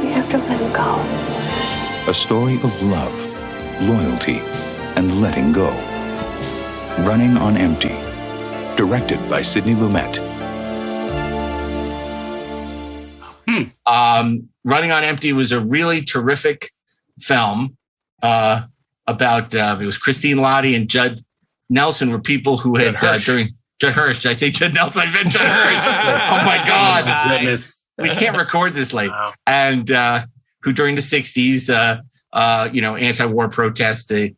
We have to let him go. A story of love, loyalty, and letting go. Running on Empty. Directed by Sidney Lumet. Running on Empty was a really terrific film about it was Christine Lottie and Judd Nelson were people who had during Judd Hirsch. Did I say Judd Nelson? I meant Judd Hirsch. Oh my God! Goodness. We can't record this late. Wow. And who during the 60s, anti-war protests, they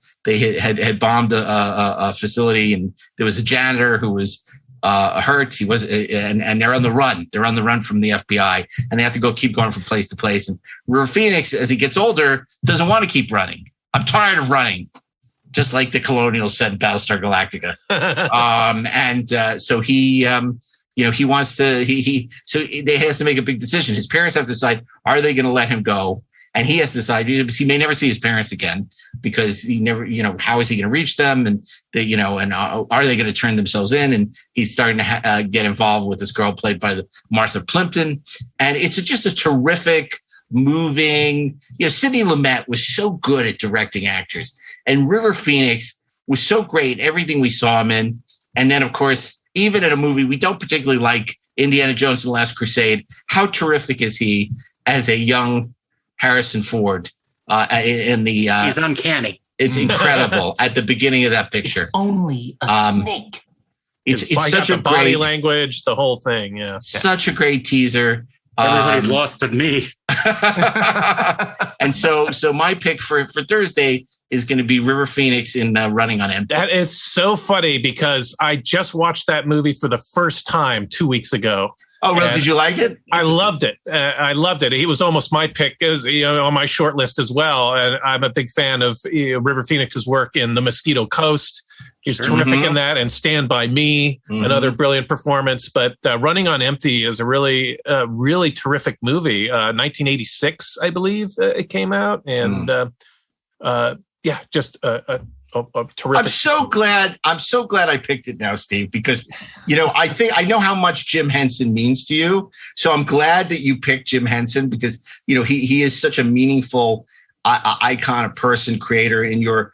had bombed a facility, and there was a janitor who was hurt. He was, and they're on the run. They're on the run from the FBI, and they have to keep going from place to place. And River Phoenix, as he gets older, doesn't want to keep running. I'm tired of running, just like the Colonials said in Battlestar Galactica. So he wants to. So they has to make a big decision. His parents have to decide: are they going to let him go? And he has to decide, because he may never see his parents again, because he never, how is he going to reach them? And are they going to turn themselves in? And he's starting to get involved with this girl played by Martha Plimpton. And it's just a terrific, moving, Sidney Lumet was so good at directing actors. And River Phoenix was so great, everything we saw him in. And then, of course, even in a movie we don't particularly like, Indiana Jones and the Last Crusade, how terrific is he as a young Harrison Ford in the he's uncanny. It's incredible at the beginning of that picture. It's only a snake. It's such a body great language, the whole thing. Yeah, such a great teaser. Everybody's lost but me. And so my pick for Thursday is going to be River Phoenix in Running on Empty. That is so funny because I just watched that movie for the first time 2 weeks ago. Oh, really? Did you like it? I loved it. I loved it. He was almost my pick, as on my short list as well. And I'm a big fan of River Phoenix's work in The Mosquito Coast. He's terrific in that, and Stand By Me, another brilliant performance. But Running on Empty is a really terrific movie. 1986, I believe, it came out, and just a terrific. I'm so glad I picked it now, Steve, because I know how much Jim Henson means to you. So I'm glad that you picked Jim Henson, because he is such a meaningful icon, a person, creator in your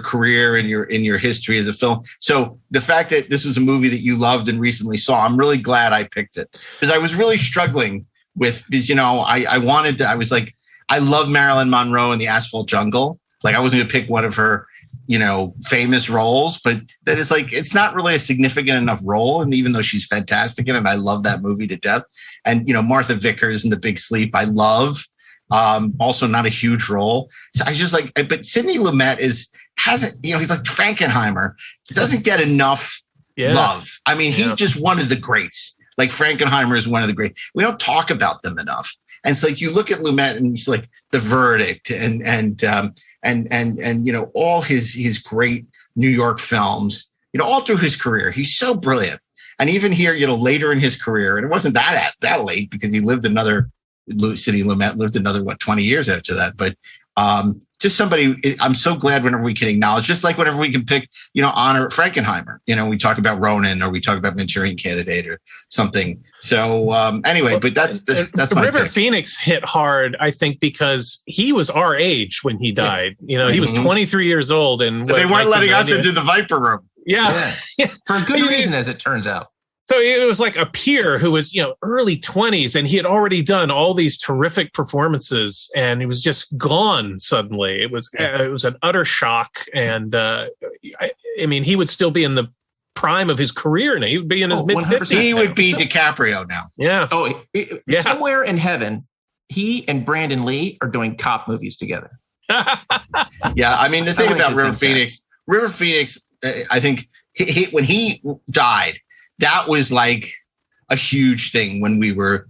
career, in your history as a film. So the fact that this was a movie that you loved and recently saw, I'm really glad I picked it, because I was really struggling with, because I was like, I love Marilyn Monroe in The Asphalt Jungle. Like, I wasn't going to pick one of her famous roles, but that is like, it's not really a significant enough role. And even though she's fantastic in it, I love that movie to death. And, Martha Vickers in The Big Sleep, I love, also not a huge role. So I just like, but Sidney Lumet he's like Frankenheimer, doesn't get enough love. I mean, he's just one of the greats. Like Frankenheimer is one of the great. We don't talk about them enough. And it's like you look at Lumet and he's like The Verdict and all his great New York films, all through his career. He's so brilliant. And even here, later in his career, and it wasn't that late because he lived Sidney Lumet lived another 20 years after that. But just somebody, I'm so glad whenever we can acknowledge, just like whenever we can pick, honor Frankenheimer. We talk about Ronin or we talk about Manchurian Candidate or something. So anyway, but that's my River pick. Phoenix hit hard, I think, because he was our age when he died. He was 23 years old, and they weren't letting us into the Viper Room. Yeah. For a good reason, as it turns out. So it was like a peer who was, early 20s, and he had already done all these terrific performances, and he was just gone suddenly. It was an utter shock, and he would still be in the prime of his career now. He would be in his mid-50s. He would be DiCaprio now. Yeah. Oh, somewhere in heaven, he and Brandon Lee are doing cop movies together. Yeah, the thing about River Phoenix, I think when he died, that was like a huge thing when we were,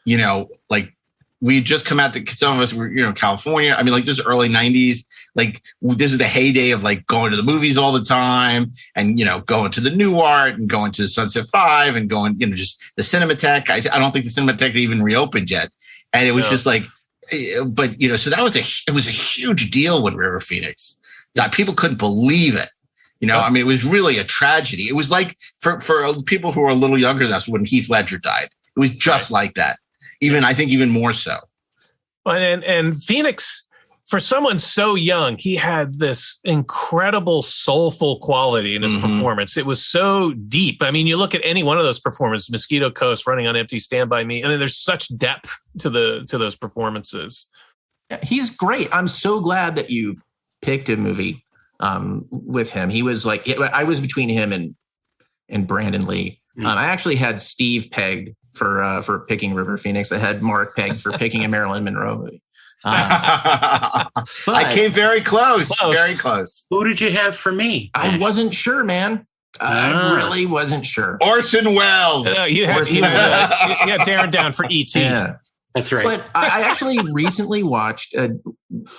we had just come out to, some of us were, California. This early 90s, this is the heyday of going to the movies all the time and, going to the New Art and going to the Sunset 5 and going, just the Cinematheque. I don't think the Cinematheque had even reopened yet. And it was just so that was it was a huge deal when River Phoenix died. People couldn't believe it. It was really a tragedy. It was like for people who are a little younger than us when Heath Ledger died. It was just like that. I think even more so. And Phoenix, for someone so young, he had this incredible soulful quality in his performance. It was so deep. You look at any one of those performances, Mosquito Coast, Running on Empty, Stand By Me. There's such depth to those performances. Yeah, he's great. I'm so glad that you picked a movie with him. He was I was between him and Brandon Lee. I actually had Steve pegged for picking River Phoenix. I had Mark pegged for picking a Marilyn Monroe movie. I came very close. Very close. Who did you have for me? I wasn't sure, man. I really wasn't sure. Orson Welles. You had Darren down for E.T. Yeah. That's right. But I actually recently watched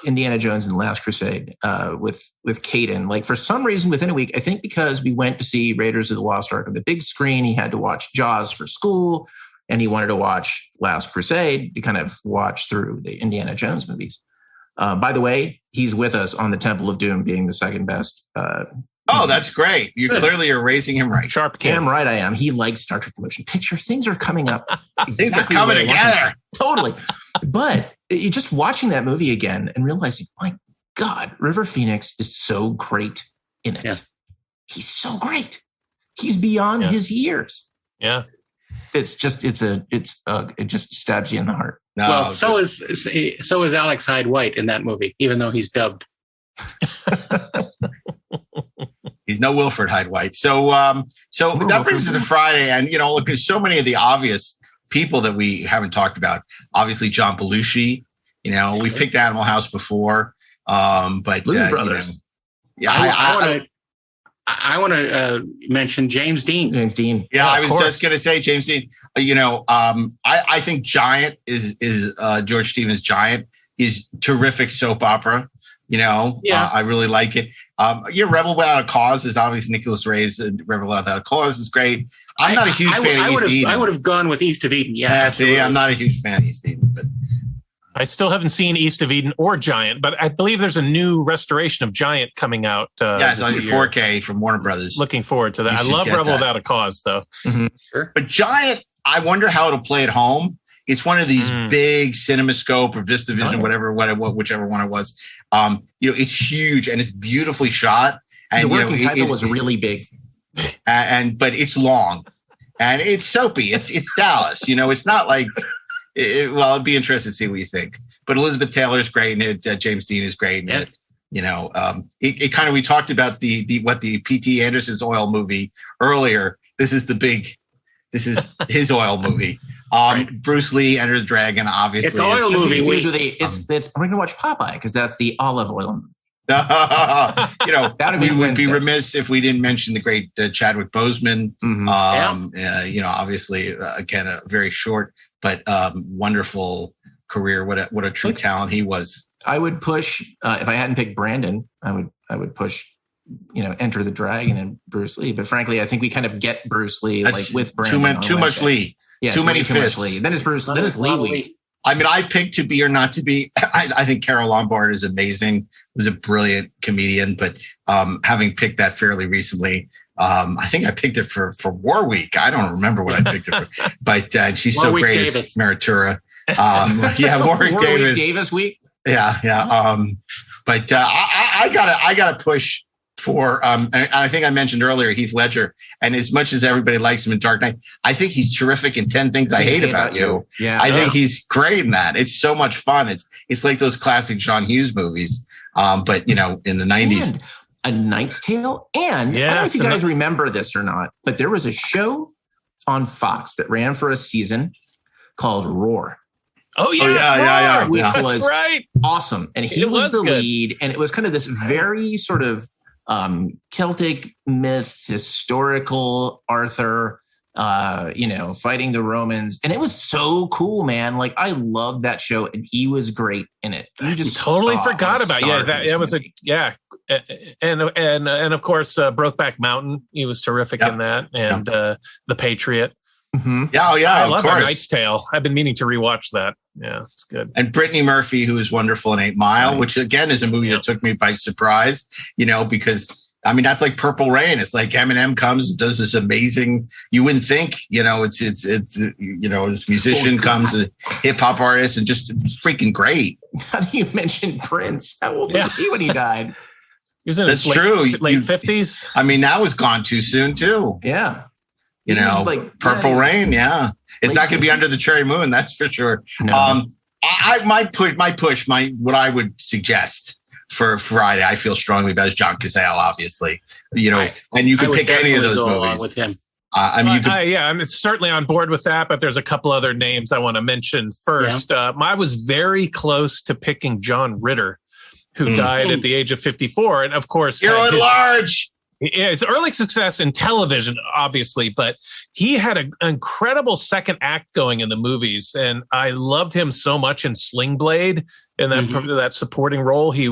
Indiana Jones and the Last Crusade with Caden. For some reason, within a week, I think because we went to see Raiders of the Lost Ark on the big screen, he had to watch Jaws for school, and he wanted to watch Last Crusade to kind of watch through the Indiana Jones movies. By the way, he's with us on the Temple of Doom being the second best. Oh, that's great. You clearly are raising him right. Sharp kid. Damn right I am. He likes Star Trek the Motion Picture. Things are coming up. Things are coming together. Totally. But you're just watching that movie again and realizing, my God, River Phoenix is so great in it. Yeah. He's so great. He's beyond his years. Yeah. It just stabs you in the heart. No, well, so is Alex Hyde White in that movie, even though he's dubbed. He's no Wilford Hyde White. So that brings us to Friday. And, look, there's so many of the obvious people that we haven't talked about. Obviously, John Belushi. We picked Animal House before. But Blues Brothers. I want to mention James Dean. James Dean. Yeah, I was just going to say James Dean. I think Giant is George Stevens' Giant is terrific soap opera. I really like it. Rebel Without a Cause is obviously Nicholas Ray's Rebel Without a Cause is great. I'm not a huge fan of East of Eden. I would have gone with East of Eden. Yeah, see, I'm not a huge fan of East of Eden, but I still haven't seen East of Eden or Giant, but I believe there's a new restoration of Giant coming out. It's on 4K from Warner Brothers. Looking forward to that. I love Rebel Without a Cause, though. Mm-hmm. Sure. But Giant, I wonder how it'll play at home. It's one of these big CinemaScope or VistaVision, whichever one it was. It's huge and it's beautifully shot. And the working title was really big, but it's long and it's soapy. It's Dallas. It's not like. It'd be interesting to see what you think. But Elizabeth Taylor is great in it. James Dean is great in it. It kind of, we talked about the P.T. Anderson's Oil movie earlier. This is his oil movie. Bruce Lee, Enter the Dragon, obviously. It's an oil movie. I'm going to watch Popeye because that's the olive oil movie. We would be remiss if we didn't mention the great Chadwick Boseman. Obviously, again, a very short but wonderful career. What a true talent he was. I would push if I hadn't picked Brandon. I would push. Enter the Dragon and Bruce Lee. But frankly, I think we kind of get Bruce Lee with Brandon. Too much Lee. Yeah, too many fists. Then it's Bruce. Then it's Lee week. I mean, I picked To Be or Not to Be. I think Carol Lombard is amazing. Was a brilliant comedian. But having picked that fairly recently, I think I picked it for War Week. I don't remember what I picked it for. But she's so great as Meritura. Warwick Davis week. Yeah. But I gotta push for and I think I mentioned earlier Heath Ledger, and as much as everybody likes him in Dark Knight, I think he's terrific in 10 Things I Hate About You. Yeah, I think he's great in that. It's so much fun. It's like those classic John Hughes movies, but in the 90s. And A Knight's Tale, and I don't know if you guys remember this or not, but there was a show on Fox that ran for a season called Roar. Oh yeah, which was awesome, and he was the lead, and it was kind of this very sort of Celtic myth, historical Arthur, fighting the Romans, and it was so cool, man. Like I loved that show, and he was great in it. You just totally forgot about that was and of course Brokeback Mountain. He was terrific in that, and The Patriot. Mm-hmm. I love A Knight's Tale. I've been meaning to rewatch that. Yeah, it's good. And Brittany Murphy, who is wonderful in 8 Mile, which again is a movie that took me by surprise, because I mean that's like Purple Rain. It's like Eminem comes and does this amazing. You wouldn't think, it's this musician comes, a hip hop artist, and just freaking great. How do you mention Prince? How old was he when he died? He was in his late 50s. I mean, that was gone too soon too. Yeah. Purple Rain, it's not going to be Under the Cherry Moon, that's for sure. No. What I would suggest for Friday, I feel strongly about is John Cazale, obviously. And you could pick any of those movies with him. I'm certainly on board with that, but there's a couple other names I want to mention first. I was very close to picking John Ritter, who died at the age of 54, and of course, Hero at Large. Yeah, his early success in television, obviously, but he had an incredible second act going in the movies, and I loved him so much in Sling Blade in that supporting role. He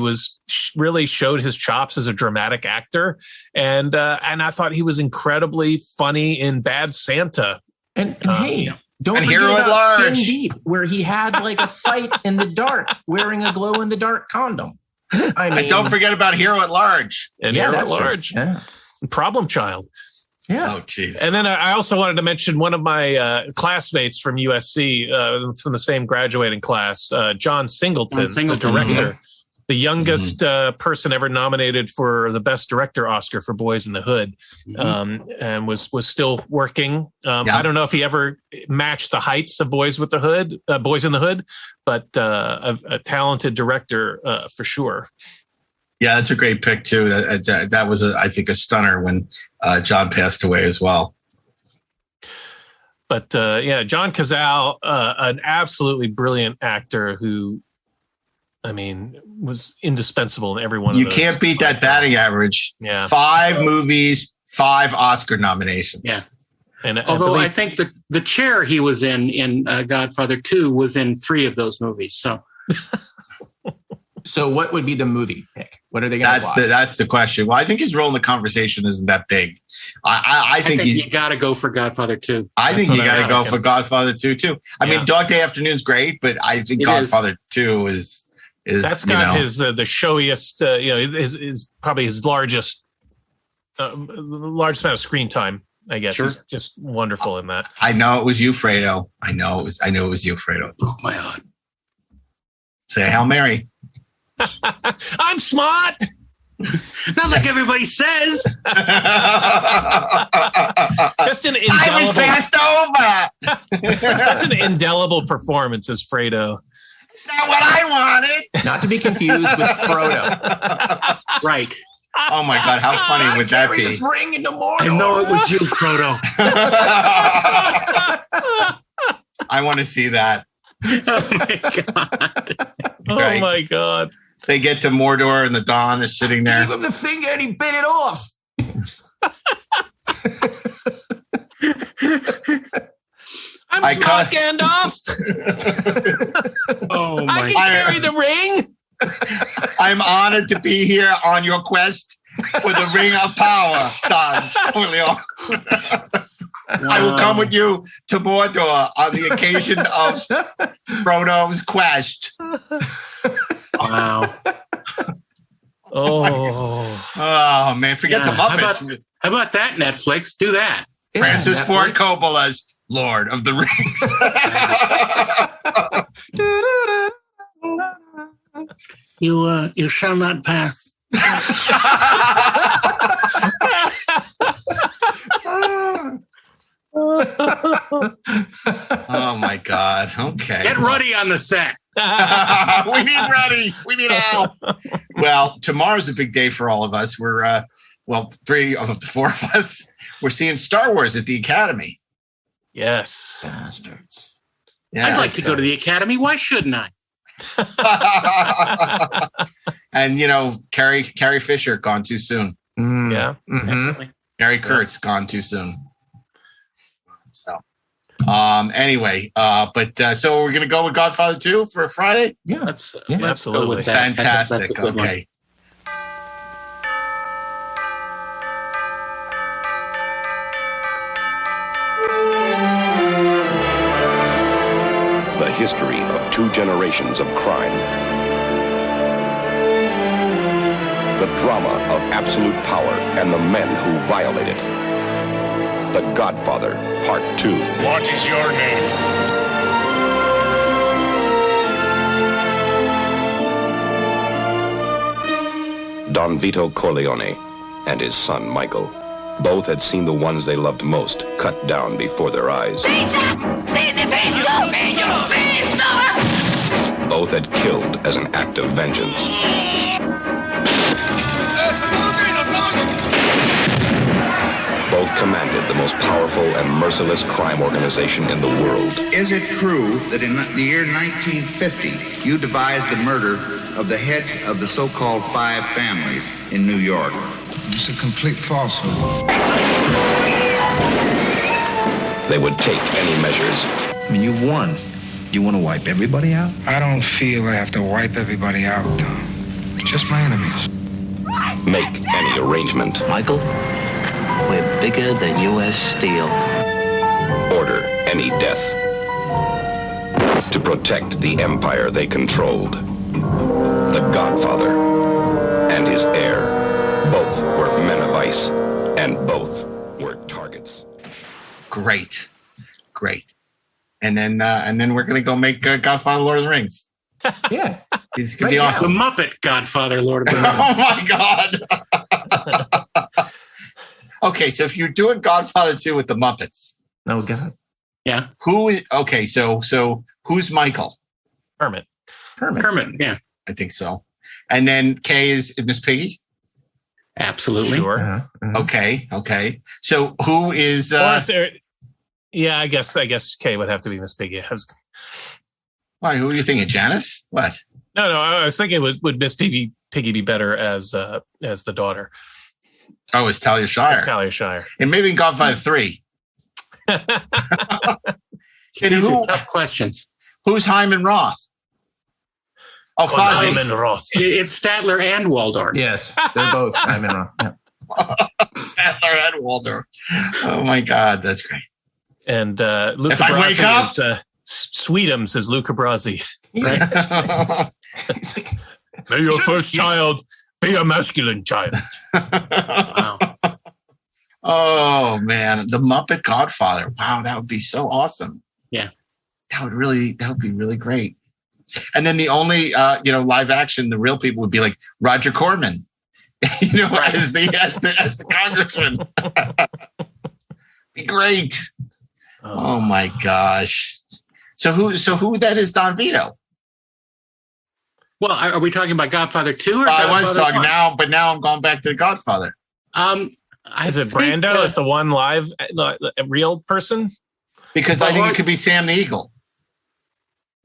really showed his chops as a dramatic actor, and I thought he was incredibly funny in Bad Santa. And don't forget Hero at about Large. Skin Deep, where he had like a fight in the dark wearing a glow in the dark condom. I mean, and don't forget about Hero at Large. And Hero at Large. Yeah. Problem Child. Yeah. Oh, jeez. And then I also wanted to mention one of my classmates from USC, from the same graduating class, John Singleton, the director, the youngest person ever nominated for the Best Director Oscar for Boys in the Hood, and was still working. I don't know if he ever matched the heights of Boys in the Hood, but a talented director for sure. Yeah, that's a great pick too. That was, I think, a stunner when John passed away as well. But John Cazale, an absolutely brilliant actor who, I mean, was indispensable in every one of those. You can't beat that batting average. Yeah. 5 movies, 5 Oscar nominations. Yeah. And although I think the chair he was in Godfather 2 was in 3 of those movies. So what would be the movie pick? What are they going to watch? That's the question. Well, I think his role in the conversation isn't that big. I think you got to go for Godfather 2. I think you got to go for Godfather 2 too. I mean, Dog Day Afternoon's great, but I think Godfather 2 is that's got his the showiest. Is probably his largest amount of screen time. I guess he's just wonderful in that. I know it was you, Fredo. I know it was you, Fredo. Broke my heart. Say Hail Mary. I'm smart. Not like everybody says. Just an indelible. I was passed over. That's an indelible performance as Fredo. Not what I wanted. Not to be confused with Frodo. Right. Oh my God, how funny would that be? This ring into Mordor. I know it was you, Frodo. I want to see that. Oh my God. Oh my God. They get to Mordor and the Dawn is sitting there. Gave him the finger and he bit it off. I'm smart, Gandalf. Oh my! I can carry the ring. I'm honored to be here on your quest for the Ring of Power, Don Corleone. I will come with you to Mordor on the occasion of Frodo's quest. Wow. Oh man, forget the Muppets. How about that, Netflix? Do that. Francis Ford Coppola's Lord of the Rings. You shall not pass. Oh my God. Okay. Get Ruddy on the set. We need Ruddy. We need Al. Well, tomorrow's a big day for all of us. We're three of the four of us. We're seeing Star Wars at the Academy. Yes. Bastards. Yeah, I'd like to go to the Academy. Why shouldn't I? And Carrie Fisher gone too soon. Yeah. Mm-hmm. Gary Kurtz gone too soon. So anyway, so we're gonna go with Godfather 2 for Friday? Yeah, let's absolutely. go with that. Fantastic. That's a good Okay. The history of 2 generations of crime. The drama of absolute power and the men who violate it. The Godfather, Part 2. What is your name? Don Vito Corleone and his son Michael. Both had seen the ones they loved most cut down before their eyes. Both had killed as an act of vengeance. Both commanded the most powerful and merciless crime organization in the world. Is it true that in the year 1950, you devised the murder of the heads of the so-called 5 families in New York? It's a complete falsehood. They would take any measures. I mean, you won. You want to wipe everybody out? I don't feel I have to wipe everybody out, Tom. Just my enemies. Make any arrangement. Michael, we're bigger than U.S. Steel. Order any death. To protect the empire they controlled. The Godfather and his heir. Both were men of ice, and both were targets. Great. And then we're gonna go make Godfather Lord of the Rings. Yeah, it's gonna be awesome. The Muppet Godfather Lord of the Rings. Oh my God. Okay, so if you're doing Godfather 2 with the Muppets, oh God, yeah. So who's Michael? Kermit. Yeah, I think so. And then Kay is Miss Piggy. Absolutely. Sure. Okay. So who is? Yeah, I guess Kay would have to be Miss Piggy. Why? Who are you thinking? Janice? What? No. I was thinking, would Miss Piggy be better as the daughter? Oh, it's Talia Shire. Talia Shire. And maybe in Godfather 3. These are tough questions. Who's Hyman Roth? Oh, Fozzie. Hyman Roth. It's Statler and Waldorf. Yes, they're both Hyman Roth. Yeah. Statler and Waldorf. Oh my God, that's great. And Luca if I wake up, is, Sweetums is Luca Brasi. Right? May your first child be a masculine child. Wow. Oh man, the Muppet Godfather. Wow, that would be so awesome. Yeah, that would be really great. And then the only live action, the real people would be like Roger Corman, right. as the congressman. Be great. Oh my gosh. So who that is Don Vito? Well, are we talking about Godfather 2 or I was talking 1? now, but now I'm going back to the Godfather. Is it Brando? Is the one live real person? Because I think it could be Sam the Eagle.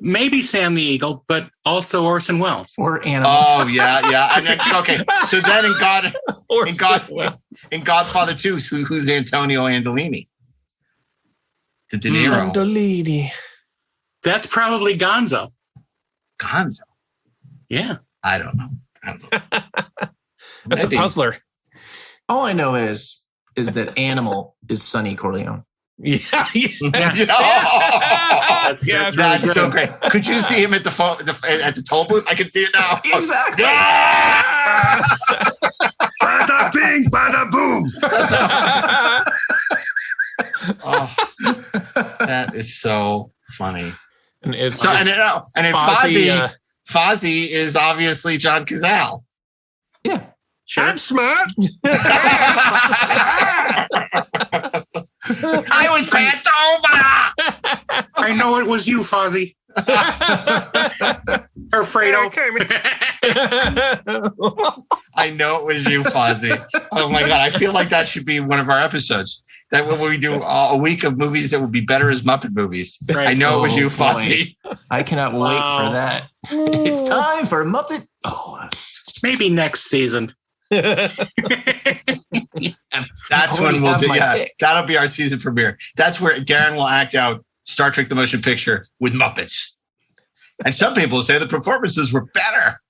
Maybe Sam the Eagle, but also Orson Welles. Or Animal. Oh, yeah. And then, okay, so then in Godfather 2, who's Antonio Andolini? To De Niro. Andolini. That's probably Gonzo. Gonzo? Yeah. I don't know. That's a puzzler. All I know is that Animal is Sonny Corleone. Yeah. That's so great. Could you see him at the toll booth? I can see it now. Exactly. Yeah! Bada bing, bada boom. Oh, that is so funny. And then Fozzie is obviously John Cazale. Yeah. Sure. I'm smart. I was bent over. I know it was you, Fozzie. Or Fredo. I know it was you, Fozzie. Oh my God. I feel like that should be one of our episodes. That when we do a week of movies that would be better as Muppet movies. Right. I know it was you, Fozzie. I cannot wait for that. It's time for Muppet. Oh, maybe next season. That's when we'll do. Yeah, that'll be our season premiere. That's where Darren will act out Star Trek: The Motion Picture with Muppets. And some people say the performances were better,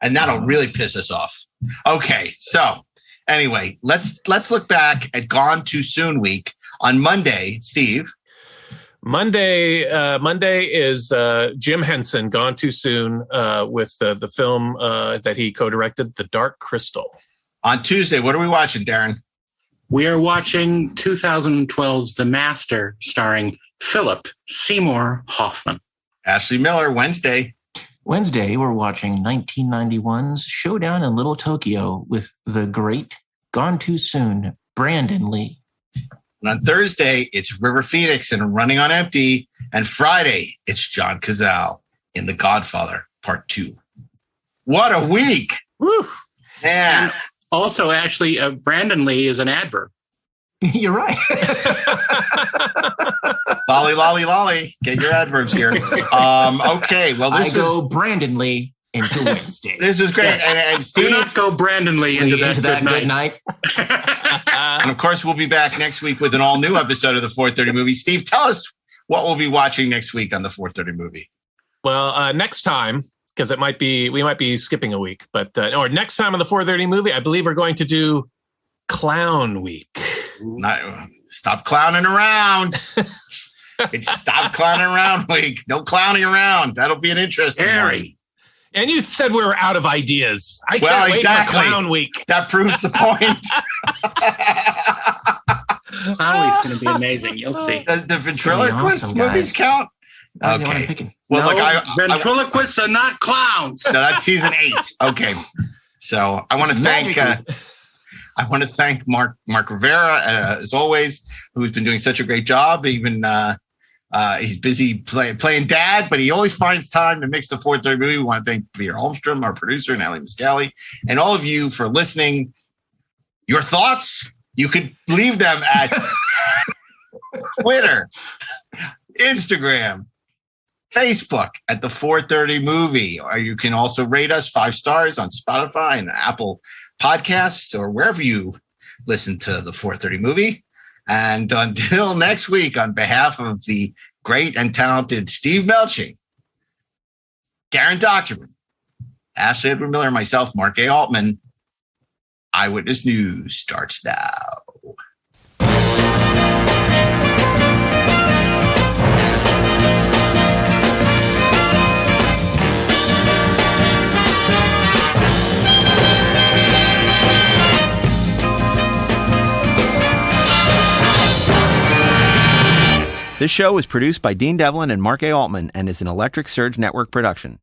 and that'll really piss us off. Okay, so anyway, let's look back at Gone Too Soon week on Monday. Steve. Monday is Jim Henson, Gone Too Soon, with the film that he co-directed, The Dark Crystal. On Tuesday, what are we watching, Darren? We are watching 2012's The Master, starring Philip Seymour Hoffman. Ashley Miller, Wednesday, we're watching 1991's Showdown in Little Tokyo with the great Gone Too Soon, Brandon Lee. And on Thursday, it's River Phoenix and Running on Empty. And Friday, it's John Cazale in The Godfather Part 2. What a week! Woo! Man. And also, actually, Brandon Lee is an adverb. You're right. Lolly, lolly, lolly. Get your adverbs here. Okay, well, I go Brandon Lee into Wednesday. This was great. And Steve, do not go Brandon Lee into that good night. And of course, we'll be back next week with an all-new episode of the 430 Movie. Steve, tell us what we'll be watching next week on the 430 Movie. Well, next time, because we might be skipping a week, but or next time on the 430 Movie, I believe we're going to do Clown Week. Stop clowning around. It's Stop Clowning Around week. No clowning around. That'll be an interesting one. And you said we were out of ideas. I can't wait for Clown Week. That proves the point. Clown Week's going to be amazing. You'll see. The ventriloquist movies count? Okay. Well, no, ventriloquists are not clowns. So that's season 8. Okay. So I want to thank Mark Rivera, as always, who's been doing such a great job. Even he's busy playing dad, but he always finds time to mix the 430 Movie. We want to thank Peter Holmstrom, our producer, and Allie Miscali, and all of you for listening. Your thoughts, you could leave them at Twitter, Instagram, Facebook at the 430 Movie, or you can also rate us 5 stars on Spotify and Apple Podcasts or wherever you listen to the 430 Movie. And until next week, on behalf of the great and talented Steve Melching, Darren Dochterman, Ashley Edward Miller, and myself, Mark A. Altman, Eyewitness News starts now. This show is produced by Dean Devlin and Mark A. Altman and is an Electric Surge Network production.